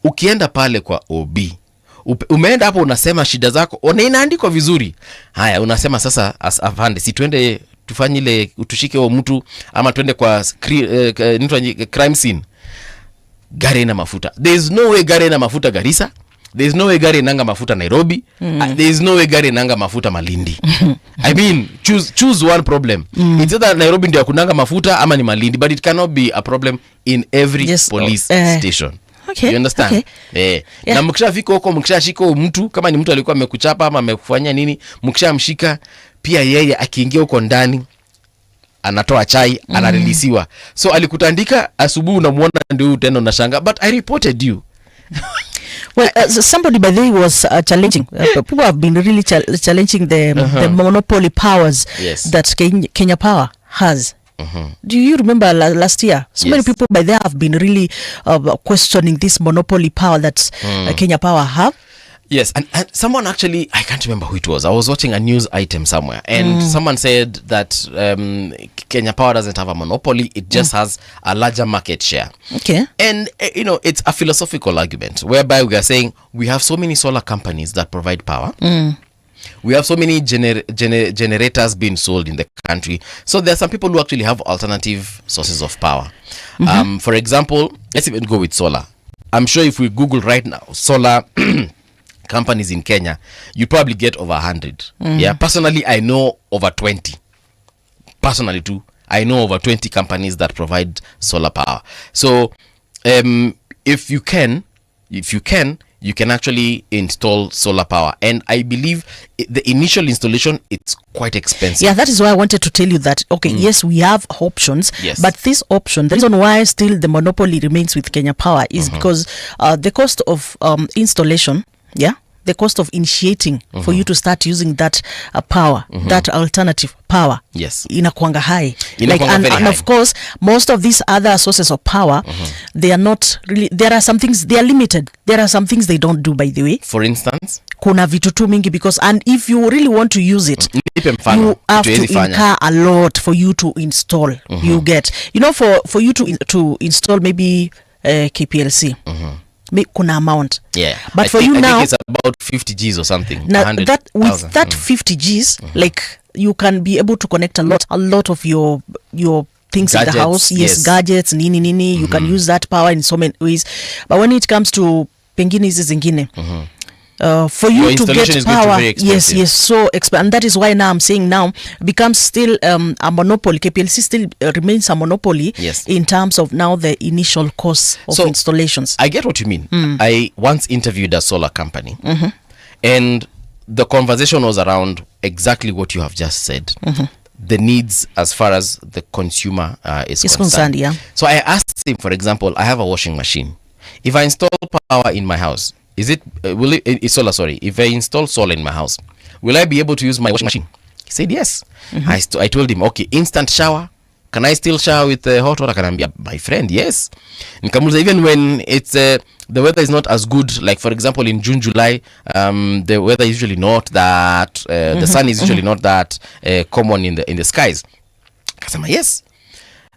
Ukienda pale kwa OB, umeenda hapo unasema shida zako, inaandikwa vizuri. Haya, unasema sasa, afande, si twende tufanye ile utushike huo mtu, ama twende kwa crime scene. Gari na mafuta. There is no way gari na mafuta Garissa. There is no way gari nanga mafuta Nairobi. There is no way gari nanga mafuta Malindi. I mean, choose one problem. It's either Nairobi ndio kunanga mafuta ama ni Malindi, but it cannot be a problem in every police station. Okay. You understand? Okay. Na mkishafika huko, mkishashika mtu, kama ni mtu alikuwa amekuchapa ama amekufanyia nini, mkishamshika pia yeye akiingia huko ndani anatoa chai, anarelisiwa. So alikutandika asubuhi, unamuona ndio tena unashanga, but I reported you. Well, somebody by the way was challenging. People have been really challenging the monopoly powers that Kenya Power has Do you remember last year? So many people by there have been really questioning this monopoly power that Kenya Power have. Yes, and someone actually, I can't remember who it was. I was watching a news item somewhere, and someone said that Kenya Power doesn't have a monopoly, it just has a larger market share. Okay. And, it's a philosophical argument, whereby we are saying we have so many solar companies that provide power. We have so many generators being sold in the country. So there are some people who actually have alternative sources of power. For example, let's even go with solar. I'm sure if we Google right now, solar... companies in Kenya, you probably get over 100. Yeah, personally, I know over 20. Personally, too, I know over 20 companies that provide solar power. So, if you can, you can actually install solar power. And I believe the initial installation, it's quite expensive. Yeah, that is why I wanted to tell you that, okay, yes, we have options, Yes. but this option, the reason why still the monopoly remains with Kenya Power is because the cost of installation, the cost of initiating for you to start using that power, that alternative power, Yes. inakuanga high. Inakuanga very and high. of course, most of these other sources of power, they are not really, there are some things, they are limited. There are some things they don't do, by the way. For instance, Kuna vitu tu mingi, because, and if you really want to use it, nipe mfano, you have tuwezi to fanya. incur a lot for you to install. You get, for you to install maybe KPLC, kuna amount. Yeah, But I for think, you I now, think it's about 50 Gs or something. now 100,000. that with that 50 Gs, like you can be able to connect a lot of your things in Gadgets, the house. yes. Gadgets, nini. You can use that power in so many ways. But when it comes to pengine hizi zingine, for you Your to installation get is going to be power, very expensive. yes, so and that is why now I'm saying now becomes still a monopoly. KPLC still remains a monopoly, Yes. in terms of now the initial cost of So, installations. I get what you mean. I once interviewed a solar company, and the conversation was around exactly what you have just said. The needs as far as the consumer is concerned. Yeah. So I asked him, for example, I have a washing machine. If I install power in my house, is it it's solar? Sorry, if I install solar in my house, will I be able to use my washing machine? He said yes. I told him, okay, instant shower. Can I still shower with hot water? Kanambia, my friend, yes. Nikamuliza, even when it's the weather is not as good, like for example in June, July, the weather is usually not that the sun is usually not that common in the skies. Kasema yes.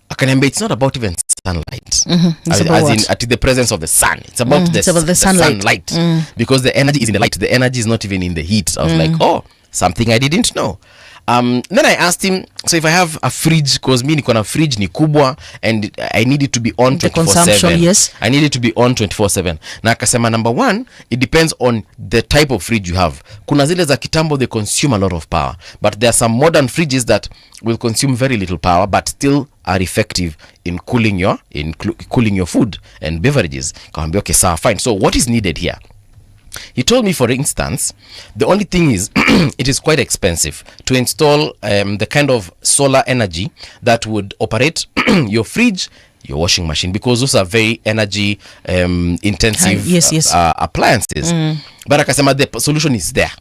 Akaniambia, it's not about even sunlight, It's as about in what? at the presence of the sun. It's about It's about the sunlight. because the energy is in the light. The energy is not even in the heat. I was like, oh, something I didn't know. Then I asked him, so if I have a fridge, because mi niko na fridge ni kubwa and I need it to be on The consumption, 24/7. yes. I need it to be on 24/7. Na akasema, number one, it depends on the type of fridge you have. Kuna zile za kitambo, they consume a lot of power, but there are some modern fridges that will consume very little power but still are effective in cooling your food and beverages. Kawambia, okay, sawa, fine. So what is needed here? He told me, for instance, the only thing is it is quite expensive to install the kind of solar energy that would operate your fridge, your washing machine, because those are very energy intensive Yes. appliances. But akasema the solution is there.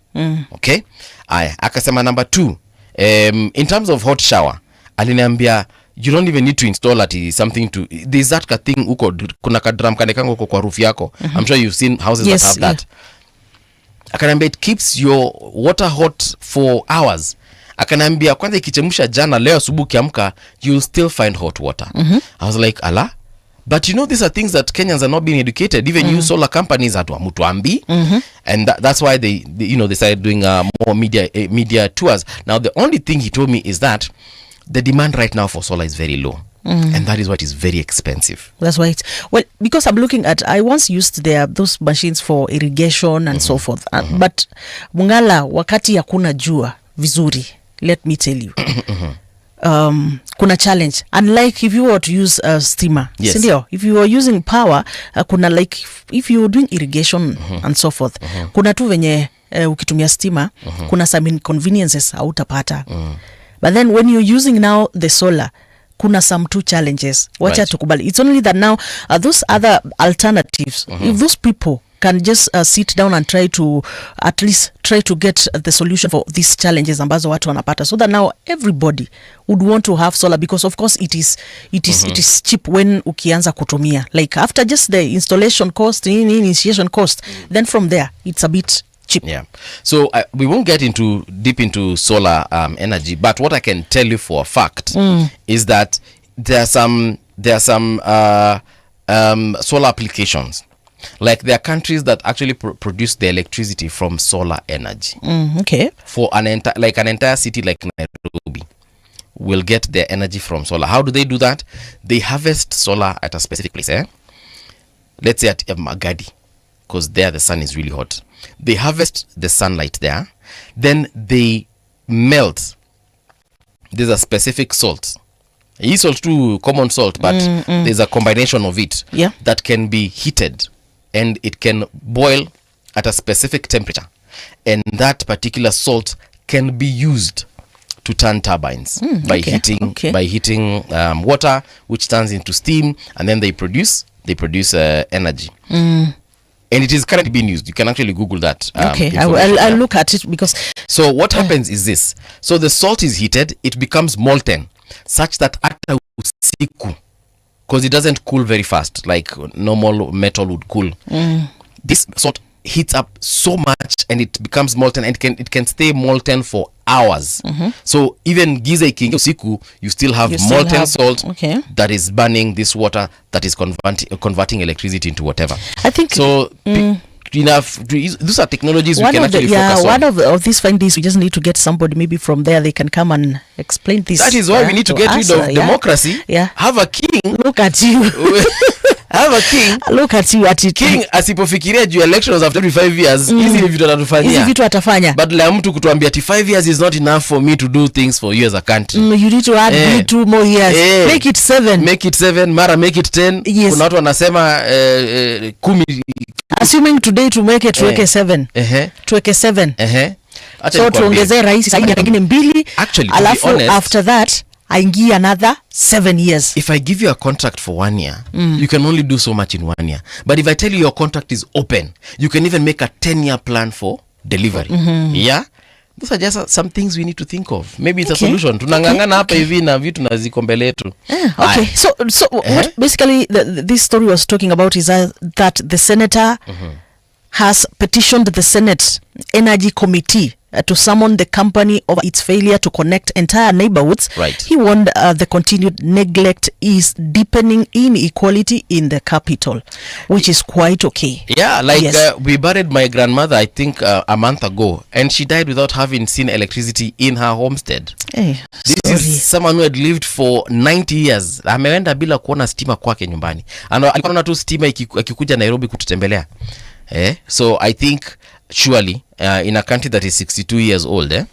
Okay? Akasema number two, in terms of hot shower, aliniambia, you don't even need to install something to, there's that thing uko, kuna kadram kanekango uko kwa roof yako. I'm sure you've seen houses that have that. Akaniambia, it keeps your water hot for hours. Akaniambia, kwanza ikichemusha jana, leo asubuhi kiamka, you'll still find hot water. I was like, ala. But these are things that Kenyans are not being educated. Even you solar companies hatuambi. And that's why they started doing more media tours. Now the only thing he told me is that the demand right now for solar is very low. And that is why it is very expensive. That's why because I'm looking at, I once used those machines for irrigation and so forth. But Mungala, wakati hakuna jua vizuri, let me tell you, kuna challenge. Unlike if you were to use steamer, Yes. sindio? If you are using power, kuna like, if you're doing irrigation and so forth, kuna tu venye ukitumia steamer, kuna some inconveniences hautapata. But then when you're using now the solar, kuna some two challenges. Wacha tukubali. It's only that now those other alternatives, if those people can just sit down and try to at least try to get the solution for these challenges ambazo watu wanapata, so that now everybody would want to have solar, because of course it is cheap when ukianza kutumia, like after just the installation cost, initiation cost, then from there it's a bit cheap. Yeah. So we won't get deep into solar energy, but what I can tell you for a fact is that there are some solar applications. Like there are countries that actually produce the electricity from solar energy. Okay. For an entire city like Nairobi will get their energy from solar. How do they do that? They harvest solar at a specific place. Let's say at Magadi, because there the sun is really hot. They harvest the sunlight there, then they melt. There's a specific salt. It's salt too, common salt, but there's a combination of it that can be heated, and it can boil at a specific temperature, and that particular salt can be used to turn turbines by heating water, which turns into steam, and then they produce energy. And it is currently being used. You can actually Google that. I'll look at it, because so what happens is this. So the salt is heated, it becomes molten, such that hata usiku, because it doesn't cool very fast like normal metal would cool. This salt heats up so much and it becomes molten, and it can stay molten for hours. So even giza ikiingia usiku, you still have molten salt that is burning this water that is converting electricity into whatever. I think so. These are technologies we can actually focus on. One of these findings, we just need to get somebody maybe from there. They can come and explain this. That is why we need to get rid of democracy. Have a king. Look at you. Have a king. Look at you at it. King asipofikiria juu elections after every 5 years, hizi vitu atatufanyia. Hizi vitu atafanya. But la mtu kutuambia ati 5 years is not enough for me to do things for you as a country. You need to add 2 more years. Make it 7. Make it 7, mara make it 10. Yes. Kuna watu wanasema 10. Assuming today to make it tuweke 7. Tuweke 7. So tuongezee rais saidi nyingine 2. Actually, alafu after that aingie another 7 years. If I give you a contract for 1 year, you can only do so much in 1 year. But if I tell you your contract is open, you can even make a 10-year plan for delivery. Yeah? Those are just some things we need to think of. Maybe it's a solution. Tunangangana hapa hivi na vitu na ziko mbele yetu. Okay. So what basically this story was talking about is that the senator has petitioned the Senate Energy Committee to summon the company over its failure to connect entire neighborhoods. Right. He warned the continued neglect is deepening inequality in the capital, which is quite okay. Yeah, like we buried my grandmother, I think a month ago, and she died without having seen electricity in her homestead. This is someone who had lived for 90 years. Ameenda bila kuona stima kwake nyumbani. Alikuwa tu stima akikuja Nairobi kututembelea. So I think surely in a country that is 62 years old,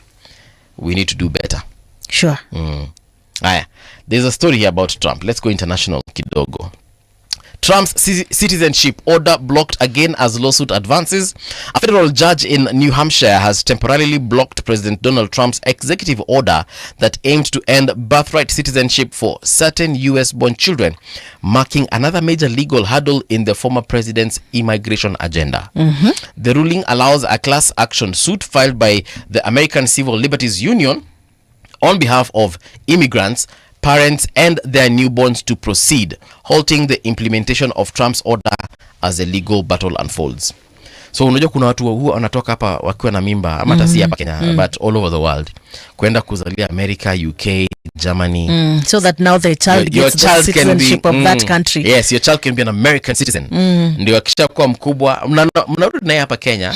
we need to do better. Sure. There's a story here about Trump. Let's go international kidogo. Trump's citizenship order blocked again as lawsuit advances. A federal judge in New Hampshire has temporarily blocked President Donald Trump's executive order that aimed to end birthright citizenship for certain US-born children, marking another major legal hurdle in the former president's immigration agenda. The ruling allows a class action suit filed by the American Civil Liberties Union on behalf of immigrants, parents and their newborns to proceed, halting the implementation of Trump's order as the legal battle unfolds. So unajua kuna watu huwa wanatoka hapa wakiwa na mimba ama hata si hapa Kenya, but all over the world, kwenda kuzalia America, UK, Germany, so that now the child gets the citizenship of that country. Yes, your child can be an American citizen. Ndio akishakuwa mkubwa mnarudi naye hapa Kenya.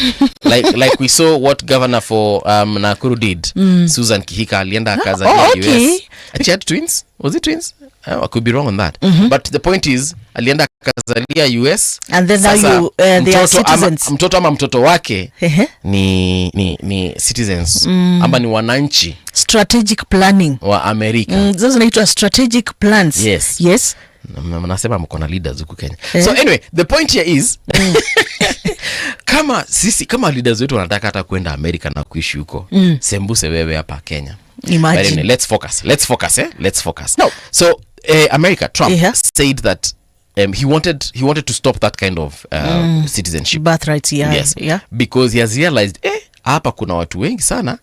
like we saw what governor for Nakuru did. Susan Kihika alienda akazalia US. She had twins? Was it twins? I could be wrong on that. But the point is alienda akazalia US, and then now they are citizens. Mtoto ama mtoto wake ni citizens ama ni wananchi. Strategic planning wa America. Those are strategic plans. Yes. Mnasema mko na leaders huku Kenya. So anyway, the point here is kama leaders wetu wanataka hata kwenda America na kuishi huko, sembuse wewe hapa Kenya. Imagine. Anyway, let's focus. No. So America, Trump said that he wanted to stop that kind of citizenship birthright, yeah. yes Yeah. because he has realized hapa kuna watu wengi sana,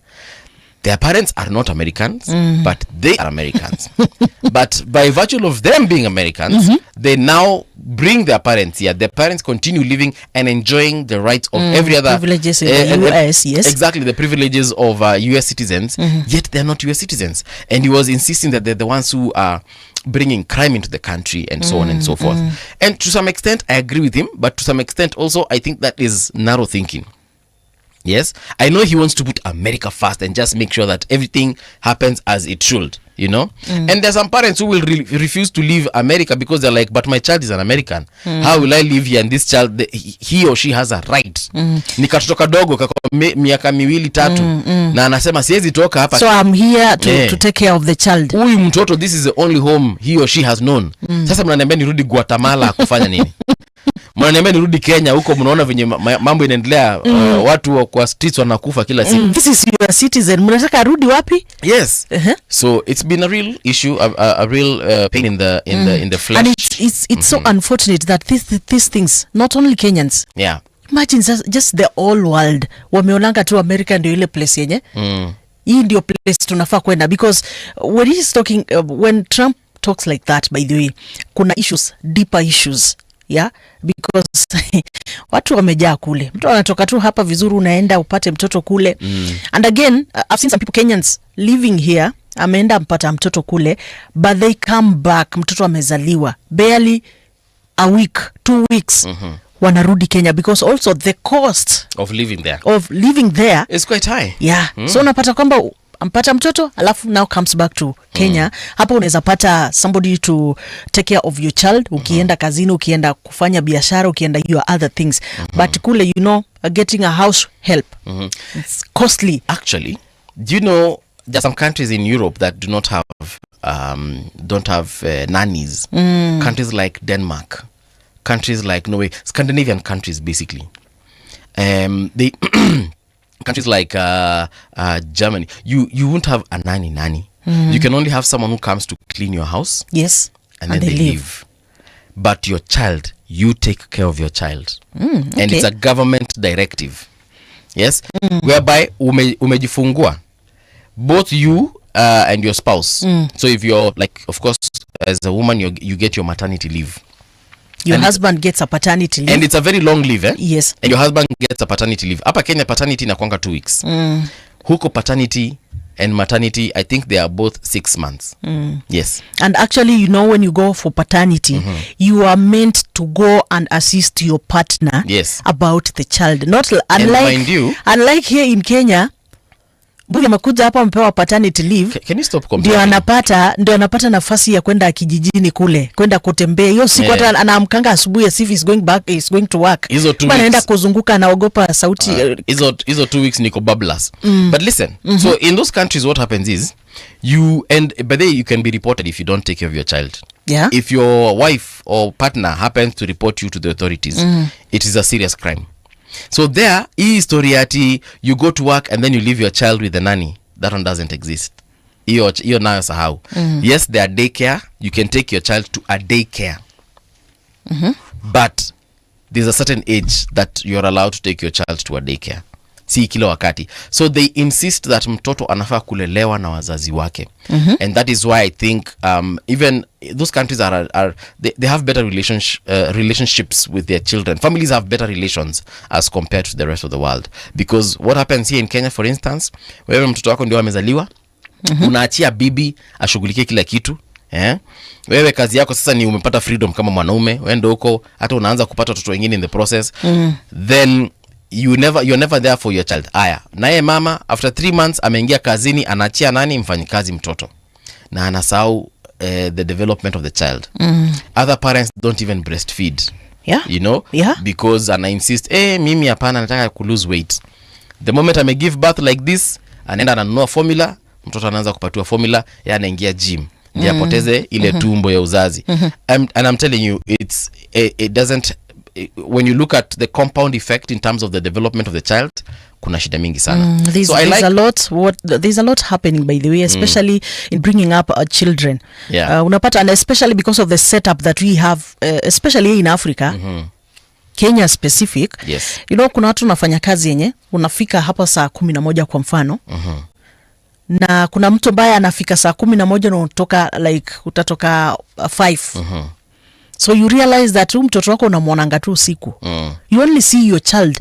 their parents are not Americans, but they are Americans. But by virtue of them being Americans, they now bring their parents here. Their parents continue living and enjoying the rights of every other privileges in the US, yes. Exactly, the privileges of US citizens, yet they're not US citizens. And he was insisting that they're the ones who are bringing crime into the country and so on and so forth. And to some extent, I agree with him, but to some extent also, I think that is narrow thinking. Yes, I know he wants to put America first and just make sure that everything happens as it should, you know. And there's some parents who will refuse to leave America because they're like, but my child is an American. How will I live here? And this child, he or she has a right. Ni katoto kadogo kako miaka miwili tatu na anasema siwezi toka hapa. So I'm here to take care of the child. Huyu mtoto, this is the only home he or she has known. Sasa mnaniambia nirudi Guatemala kufanya nini? Mnaniambia nirudi Kenya, huko mnaona venye mambo inaendelea, watu kwa streets wanakufa kila siku. This is your citizen. Mnataka arudi wapi? Yes. So it's been a real issue, a real pain in the flesh. And it's so unfortunate that these things, not only Kenyans. Yeah. Imagine just the whole world wameonanga tu America ndio ile place yenye. Hii ndio place tunafaa kwenda, because when he's talking when Trump talks like that, by the way, kuna issues, deeper issues. Yeah, because watu wamejaa kule. Mtu anatoka tu hapa vizuri, unaenda upate mtoto kule. And again, I've seen some people, Kenyans living here, ameenda mpata mtoto kule, but they come back, mtoto amezaliwa barely a week, 2 weeks, wanarudi Kenya, because also the cost of living there is quite high. Yeah. So unapata kwamba ampata mtoto alafu now comes back to Kenya. Hapo unaweza pata somebody to take care of your child, ukienda kazini, ukienda kufanya biashara, ukienda your other things. But kule, you know, getting a house help, it's costly. Actually, do you know there are some countries in Europe that do not have nannies? Countries like Denmark, countries like Norway, Scandinavian countries basically. They countries like Germany, you won't have a nanny. You can only have someone who comes to clean your house. Yes. And then they leave. But your child, you take care of your child. Okay. And it's a government directive. Yes. Whereby umejifungua, both you and your spouse. So if you're like, of course, as a woman, you get your maternity leave. Your husband gets a paternity leave. And it's a very long leave, eh? Yes. And your husband gets a paternity leave. Hapa Kenya paternity inakuanga 2 weeks. Huko paternity and maternity, I think they are both 6 months. Yes. And actually, you know, when you go for paternity, you are meant to go and assist your partner. Yes. About the child. Not unlike here in Kenya, Bugi amekuja hapa amepewa paternity leave. Can you stop comparing? Ndio anapata nafasi ya kwenda kijijini kule, kwenda kutembea. Hiyo siku hata anaamkanga asubuhi as if is going to work. Anaenda kuzunguka, anaogopa sauti. Hizo 2 weeks niko bablas. But listen, so in those countries what happens is by the way, you can be reported if you don't take care of your child. Yeah. If your wife or partner happens to report you to the authorities, it is a serious crime. So there, hii story ati you go to work and then you leave your child with the nanny, that one doesn't exist. Hiyo nayo sahau. Yes, there are daycare. You can take your child to a daycare. But there's a certain age that you're allowed to take your child to a daycare. Si kila wakati. So they insist that mtoto anafaa kulelewa na wazazi wake. And that is why I think even those countries they have better relationships with their children. Families have better relations as compared to the rest of the world. Because what happens here in Kenya, for instance, wewe mtoto wako ndio amezaliwa, unaachia bibi ashughulikie kila kitu. Wewe kazi yako sasa ni umepata freedom kama mwanaume, wewe ndio uko hata unaanza kupata watoto wengine in the process. Then you're never there for your child. Aya, naye mama after 3 months ameingia kazini, anaachia nani? Mfanyikazi mtoto. Na anasahau the development of the child. Other parents don't even breastfeed. Yeah. You know? Yeah. Because ana insist, mimi hapana, nataka ku lose weight. The moment I may give birth like this, anaenda ananunua formula, mtoto anaanza kupatiwa formula, yeye anaingia gym. Ndiye apoteze ile tumbo ya uzazi. And I'm telling you, it doesn't when you look at the compound effect in terms of the development of the child, kuna shida mingi sana. There's a lot happening, by the way, especially in bringing up our children. Yeah. Unapata, and especially because of the setup that we have, especially in Africa, Kenya specific. Yes. You know, kuna watu unafanya kazi yenye unafika hapa saa 11 kwa mfano. Na kuna mtu ambaye anafika saa 11 na utatoka 5. So you realize that mtoto wako unamwonanga tu usiku. You only see your child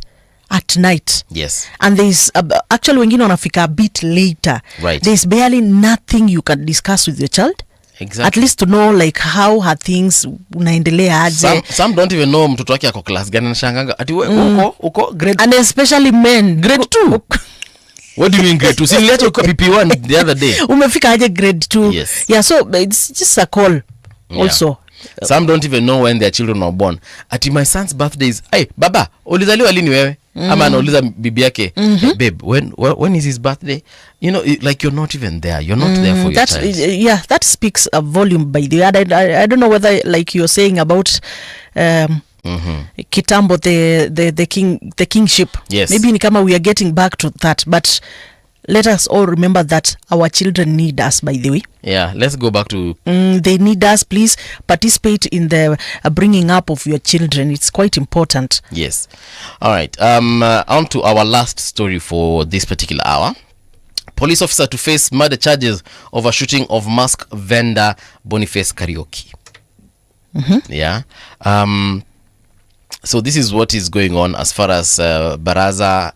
at night. Yes. And there's actually wengine wanafika a bit later. Right. There's barely nothing you can discuss with your child. Exactly. At least to know like how her things unaendelea aje. Some don't even know mtoto wake ako class gani, anashanganga ati uko grade, and especially men grade 2. What do you mean grade 2? Siliacha uko PP1 the other day. Umefika aje grade 2? Yes. Yeah, so it's just a call also. Some don't even know when their children are born. Ati my son's birthday is, hey baba, ulizaliwa lini wewe? Ama anauliza bibi yake, babe, when is his birthday? You know, like you're not even there. You're not there for your child. Yeah, that speaks a volume, by the way. I don't know whether, like you're saying about Kitambo, the kingship. Yes. Maybe ni kama we are getting back to that, but let us all remember that our children need us, by the way. Yeah, let's go back to... they need us. Please participate in the bringing up of your children. It's quite important. Yes. All right. On to our last story for this particular hour. Police officer to face murder charges over shooting of mask vendor Boniface Karaoke. Yeah. So this is what is going on as far as Baraza,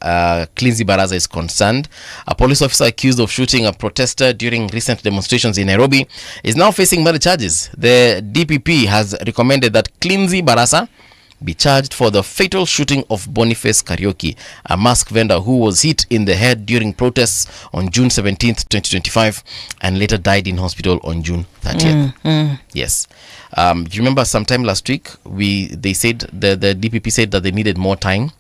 Cleansy Baraza is concerned. A police officer accused of shooting a protester during recent demonstrations in Nairobi is now facing murder charges. The DPP has recommended that Cleansy Baraza be charged for the fatal shooting of Boniface Karaoke, a mask vendor who was hit in the head during protests on June 17th, 2025, and later died in hospital on June 30th. Yes. Do you remember sometime last week, they said, the DPP said that they needed more time?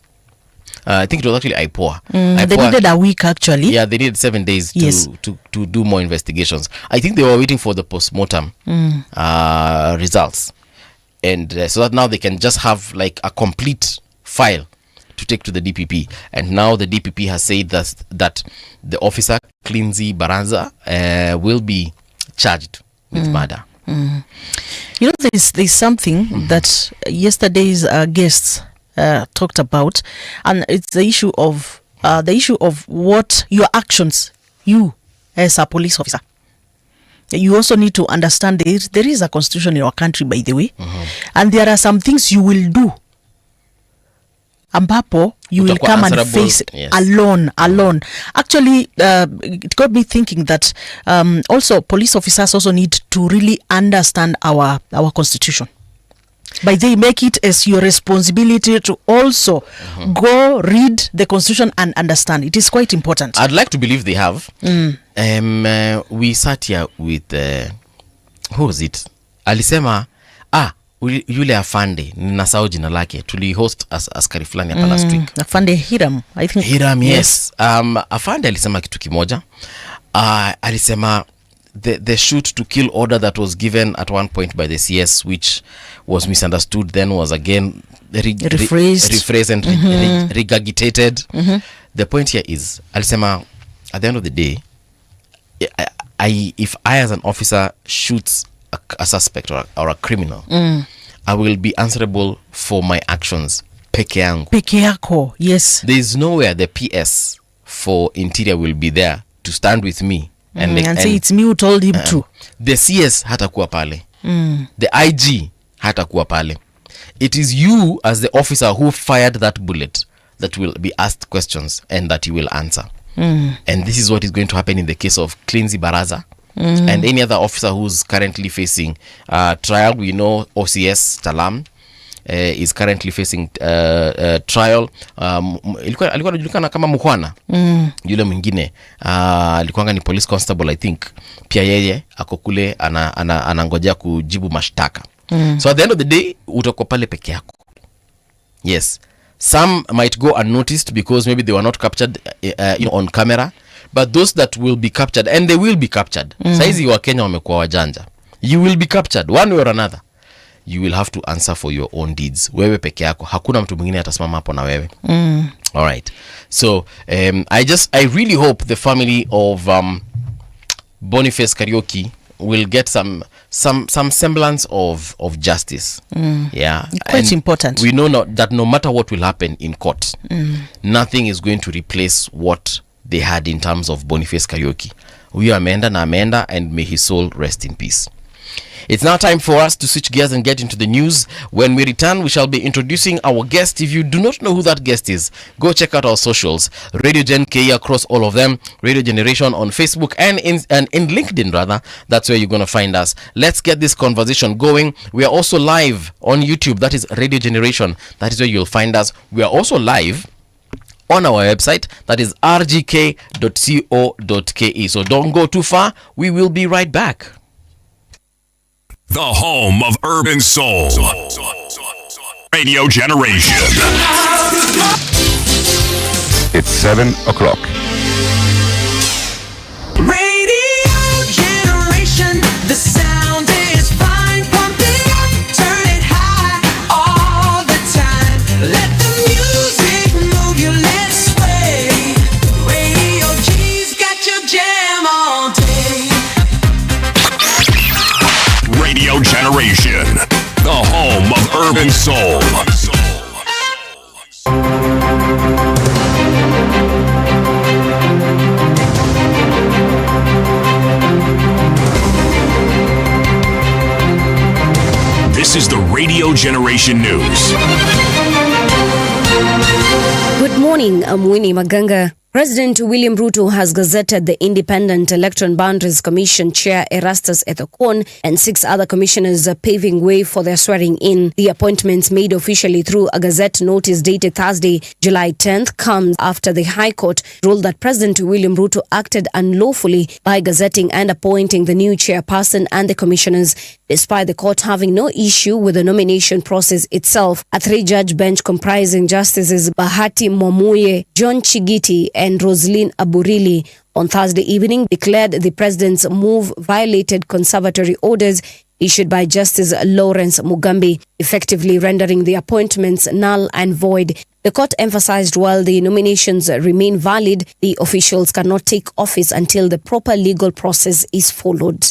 I think it was actually IPOA. They needed a week, actually. Yeah, they needed 7 days to do more investigations. I think they were waiting for the post-mortem results. And so that now they can just have like a complete file to take to the DPP. And now the DPP has said that the officer, Cleansy Baraza, will be charged with murder. You know, there's something that yesterday's guests talked about, and it's the issue of what your actions, you as a police officer. You also need to understand there is a constitution in our country, by the way, and there are some things you will do ambapo you will come and face alone. Actually, it got me thinking that also police officers also need to really understand our constitution. By they make it as your responsibility to also go read the constitution and understand. It is quite important. I'd like to believe they have. We sat here with who was it? Alisema yule afande ninasahau jina lake, tuli host askari fulani hapa last week. Afande Hiram, I think. Hiram, yes. Afande alisema kitu kimoja. Alisema the shoot to kill order that was given at one point by the CS, which was misunderstood, then was again rephrased and regurgitated. The point here is, alisema at the end of the day, if I as an officer shoots a suspect or a criminal, I will be answerable for my actions. Peke yako, yes. There is nowhere the PS for Interior will be there to stand with me and say it's me who told him to. The CS hatakuwa pale. The IG hatakuwa pale. It is you as the officer who fired that bullet that will be asked questions and that you will answer. And this is what is going to happen in the case of Cleansy Baraza and any other officer who's currently facing trial. We know OCS Talam is currently facing trial. Alikuwa anajulikana kama Mukwana. Yule mwingine alikuwa ni police constable, I think. Pia yeye ako kule anangojea kujibu mashtaka. So at the end of the day utakuwa pale peke yako. Yes. Some might go unnoticed because maybe they were not captured on camera, but those that will be captured, and they will be captured. Saizi wa Kenya wamekuwa wajanja. You will be captured one way or another. you will have to answer for your own deeds. Wewe peke yako, hakuna mtu mwingine atasimama hapo na wewe. All right. So I really hope the family of Boniface Kariuki will get some semblance of justice. Yeah, quite important. We know that no matter what will happen in court, nothing is going to replace what they had in terms of Boniface Kariuki. Huyo ameenda na ameenda, and may his soul rest in peace. It's now time for us to switch gears and get into the news. When we return, we shall be introducing our guest. If you do not know who that guest is, go check out our socials. Radio Gen KE across all of them. Radio Generation on Facebook and in LinkedIn, rather. That's where you're going to find us. Let's get this conversation going. We are also live on YouTube. That is Radio Generation. That is where you'll find us. We are also live on our website. That is rgk.co.ke. So don't go too far. We will be right back. The home of urban soul. Radio Generation. It's 7 o'clock. Radio Generation, the sound is fine. Pump it up, turn it high all the time. Let the music move you, let's sway. Radio G's got your jam all day. Radio Generation. The home of urban soul. This is the Radio Generation News. Good morning, I'm Winnie Maganga. President William Ruto has gazetted the Independent Electoral Boundaries Commission Chair Erastus Ethekon and 6 other commissioners, paving way for their swearing in. The appointments made officially through a Gazette notice dated Thursday, July 10th, comes after the High Court ruled that President William Ruto acted unlawfully by gazetting and appointing the new chairperson and the commissioners, despite the court having no issue with the nomination process itself. A 3-judge bench comprising Justices Bahati Mwamuye, John Chigiti, and Roslyn Aburili on Thursday evening declared the president's move violated conservatory orders issued by Justice Lawrence Mugambi, effectively rendering the appointments null and void. The court emphasized while the nominations remain valid, the officials cannot take office until the proper legal process is followed.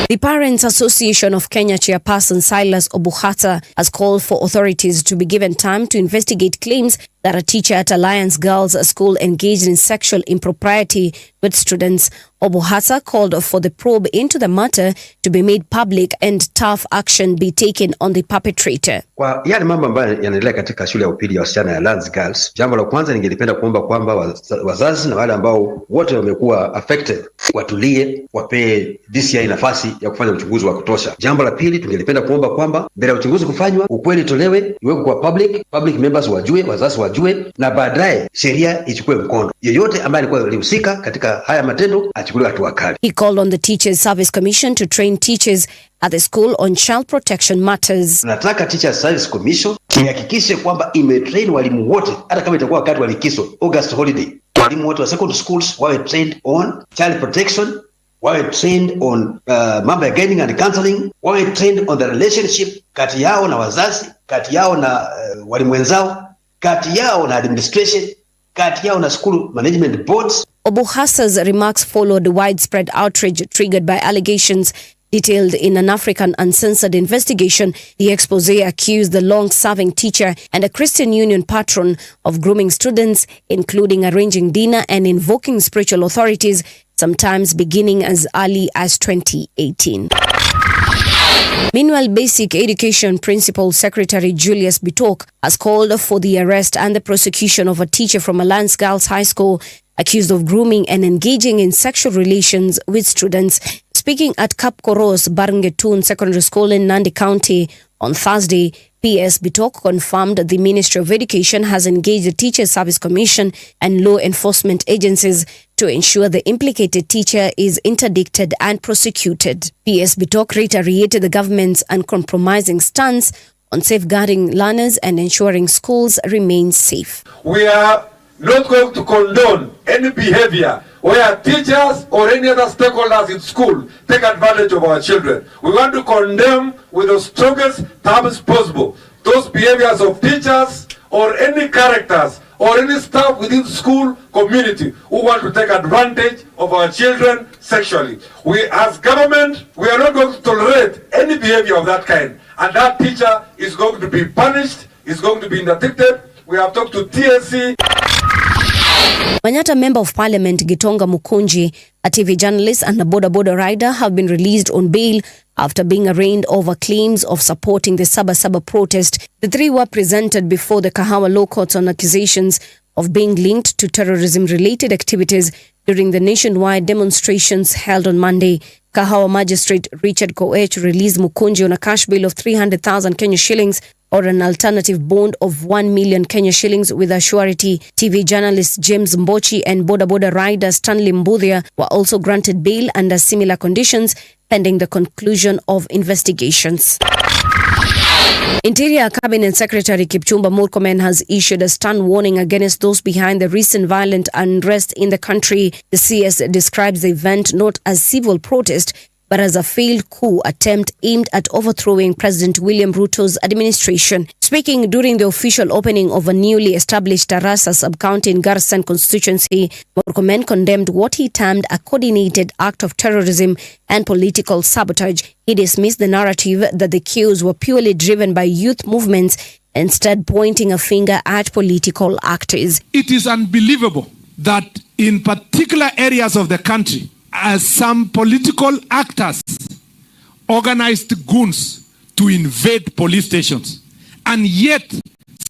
The Parents Association of Kenya chairperson Silas Obuhata has called for authorities to be given time to investigate claims that a teacher at Alliance Girls School engaged in sexual impropriety with students. Obuhata called for the probe into the matter to be made public and tough action be taken on the perpetrator. Kwa yale mambo ambayo yanaendelea katika shule ya upili ya wasichana ya Alliance Girls, jambo la kwanza ningelipenda kuomba kwamba wazazi na wale ambao wote wamekuwa affected watulie, wapee DCI nafasi ya kufanya uchunguzi wa kutosha. Jambo la pili tungelipenda kuomba kwamba mbele ya uchunguzi kufanywa, ukweli tolewe, iwekwe kwa public members wajue, wazazi wajue, na baadaye sheria ichukue mkondo. Yeyote ambaye alikuwa alihusika katika haya matendo achukuliwe hatua kali. He called on the Teachers Service Commission to train teachers at the school on child protection matters. Nataka Teachers Service Commission ihakikishe kwamba imetrain walimu wote, hata kama itakuwa wakati wa likizo, August holiday. Walimu wote wa secondary schools wawe trained on child protection, wawe trained on mambo ya guiding and counseling, wawe trained on the relationship kati yao na wazazi, kati yao na walimu wenzao, kati yao na administration, kati yao na school management boards. Obuhata's remarks followed widespread outrage triggered by allegations detailed in an African Uncensored investigation. The expose accused the long-serving teacher and a Christian Union patron of grooming students, including arranging dinner and invoking spiritual authorities, sometimes beginning as early as 2018. Meanwhile, Basic Education Principal Secretary Julius Bitok has called for the arrest and the prosecution of a teacher from Alliance Girls High School accused of grooming and engaging in sexual relations with students. Speaking at Kapkoros Barangetun Secondary School in Nandi County on Thursday, PS Bitok confirmed the Ministry of Education has engaged the Teachers Service Commission and law enforcement agencies to ensure the implicated teacher is interdicted and prosecuted. PS Bitok reiterated the government's uncompromising stance on safeguarding learners and ensuring schools remain safe. We are not going to condone any behavior where teachers or any other stakeholders in school take advantage of our children. We want to condemn with the strongest terms possible those behaviors of teachers or any characters or any staff within school community who want to take advantage of our children sexually. We as government, we are not going to tolerate any behavior of that kind. And that teacher is going to be punished, is going to be interdicted. We have talked to TSC. Manyata Member of Parliament Gitonga Mukunji, a TV journalist and a boda rider have been released on bail after being arraigned over claims of supporting the Sabasaba protest. The three were presented before the Kahawa Law Courts on accusations of being linked to terrorism-related activities during the nationwide demonstrations held on Monday. Kahawa Magistrate Richard Koech released Mukunji on a cash bail of 300,000 Kenya shillings or an alternative bond of 1 million Kenya shillings with a surety. TV journalist James Mbochi and boda rider Stanley Mbudhia were also granted bail under similar conditions pending the conclusion of investigations. Interior Cabinet Secretary Kipchumba Murkomen has issued a stern warning against those behind the recent violent unrest in the country. The CS describes the event not as civil protest, but as a failed coup attempt aimed at overthrowing President William Ruto's administration. Speaking during the official opening of a newly established Tarasa sub-county in Garissa constituency, Murkomen condemned what he termed a coordinated act of terrorism and political sabotage. He dismissed the narrative that the coups were purely driven by youth movements, instead pointing a finger at political actors. It is unbelievable that in particular areas of the country, as some political actors organized goons to invade police stations, and yet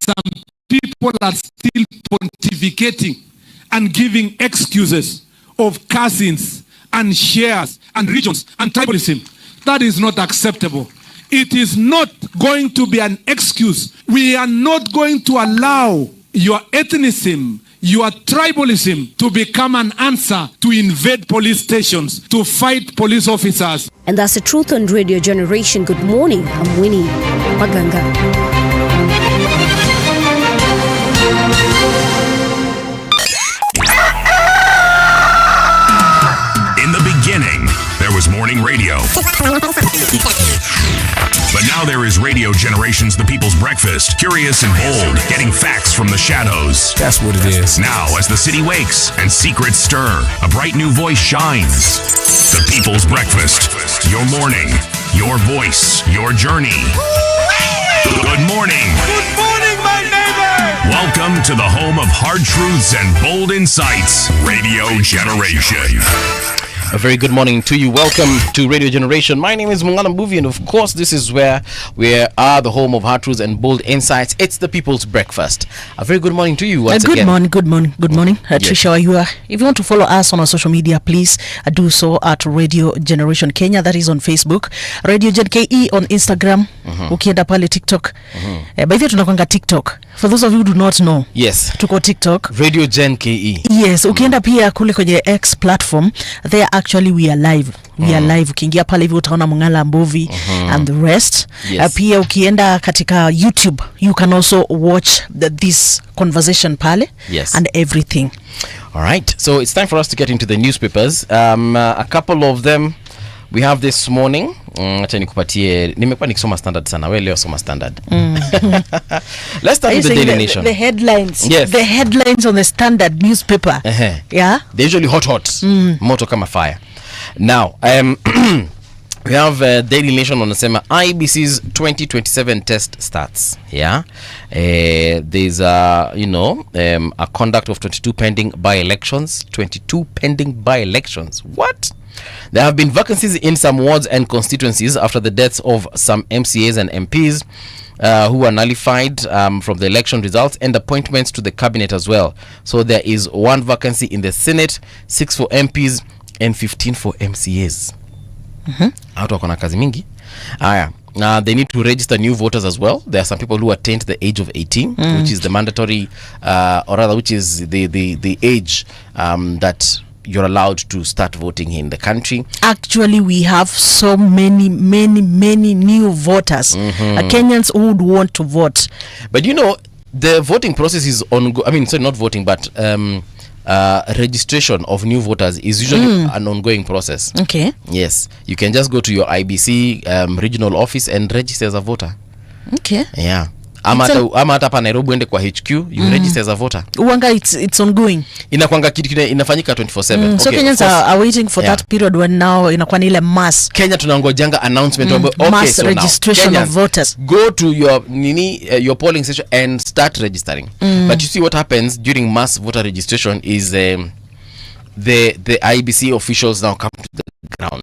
some people are still pontificating and giving excuses of cousins and shares and regions and tribalism. That is not acceptable. It is not going to be an excuse. We are not going to allow your ethnicism, your tribalism to become an answer to invade police stations, to fight police officers. And that's the Truth on Radio Generation. Good morning. I'm Winnie Maganga. In the beginning, there was morning radio. But now there is Radio Generation's The People's Breakfast. Curious and bold, getting facts from the shadows. That's what it is. Now, as the city wakes and secrets stir, a bright new voice shines. The People's Breakfast. Your morning, your voice, your journey. Good morning. Good morning, my neighbor. Welcome to the home of hard truths and bold insights. Radio Generation. A very good morning to you. Welcome to Radio Generation. My name is Mungana Mbuvi, and of course, this is where we are the home of hard truths and bold insights. It's the People's Breakfast. A very good morning to you once again. Good morning. Trisha, you are. If you want to follow us on our social media, please do so at Radio Generation Kenya. That is on Facebook. Radio Gen KE on Instagram. Ukienda pale TikTok. By the way, tunakwanga TikTok. For those of you who do not know. Yes. Tuko TikTok. Radio Gen KE. Yes. Ukienda pia kule kwenye X platform. There actually we are live. We are live. Ukiingia pale hivi utaona Mungala Mbuvi and the rest. Yes. Pia ukienda katika YouTube, you can also watch this conversation pale. Yes. And everything. All right. So it's time for us to get into the newspapers. A couple of them we have this morning. Acha nikupatie, nimekuwa nikisoma Standard sana. Wewe leo soma Standard. Let's start with the Daily Nation. The headlines. Yes. The headlines on the Standard newspaper. Yeah. They're usually hot. Moto kama fire. Now, we have Daily Nation on the IBC's 2027 test starts. Yeah. There's a conduct of 22 pending by-elections. 22 pending by-elections. What? There have been vacancies in some wards and constituencies after the deaths of some MCAs and MPs who were nullified from the election results, and appointments to the cabinet as well. So there is 1 vacancy in the Senate, 6 for MPs and 15 for MCAs. Out wako na kazi mingi. They need to register new voters as well. There are some people who attained the age of 18, which is the mandatory, or rather, which is the age that you're allowed to start voting in the country. Actually, we have so many new voters, Kenyans who would want to vote. But you know, the voting process is ongoing. I mean, so not voting, but registration of new voters is usually an ongoing process. Okay. Yes, you can just go to your IBC regional office and register as a voter. Okay. Yeah. Ama hata hapa Nairobi uende kwa HQ, you register as a voter. Uwanga it's ongoing. Inakwanga kitu inafanyika 24/7. So Kenyans are waiting for that period when now inakuwa ni ile mass. Kenya tunangojanga announcement okay, mass so registration now, of voters. Go to your polling station and start registering. But you see what happens during mass voter registration is the IBC officials now come to the ground.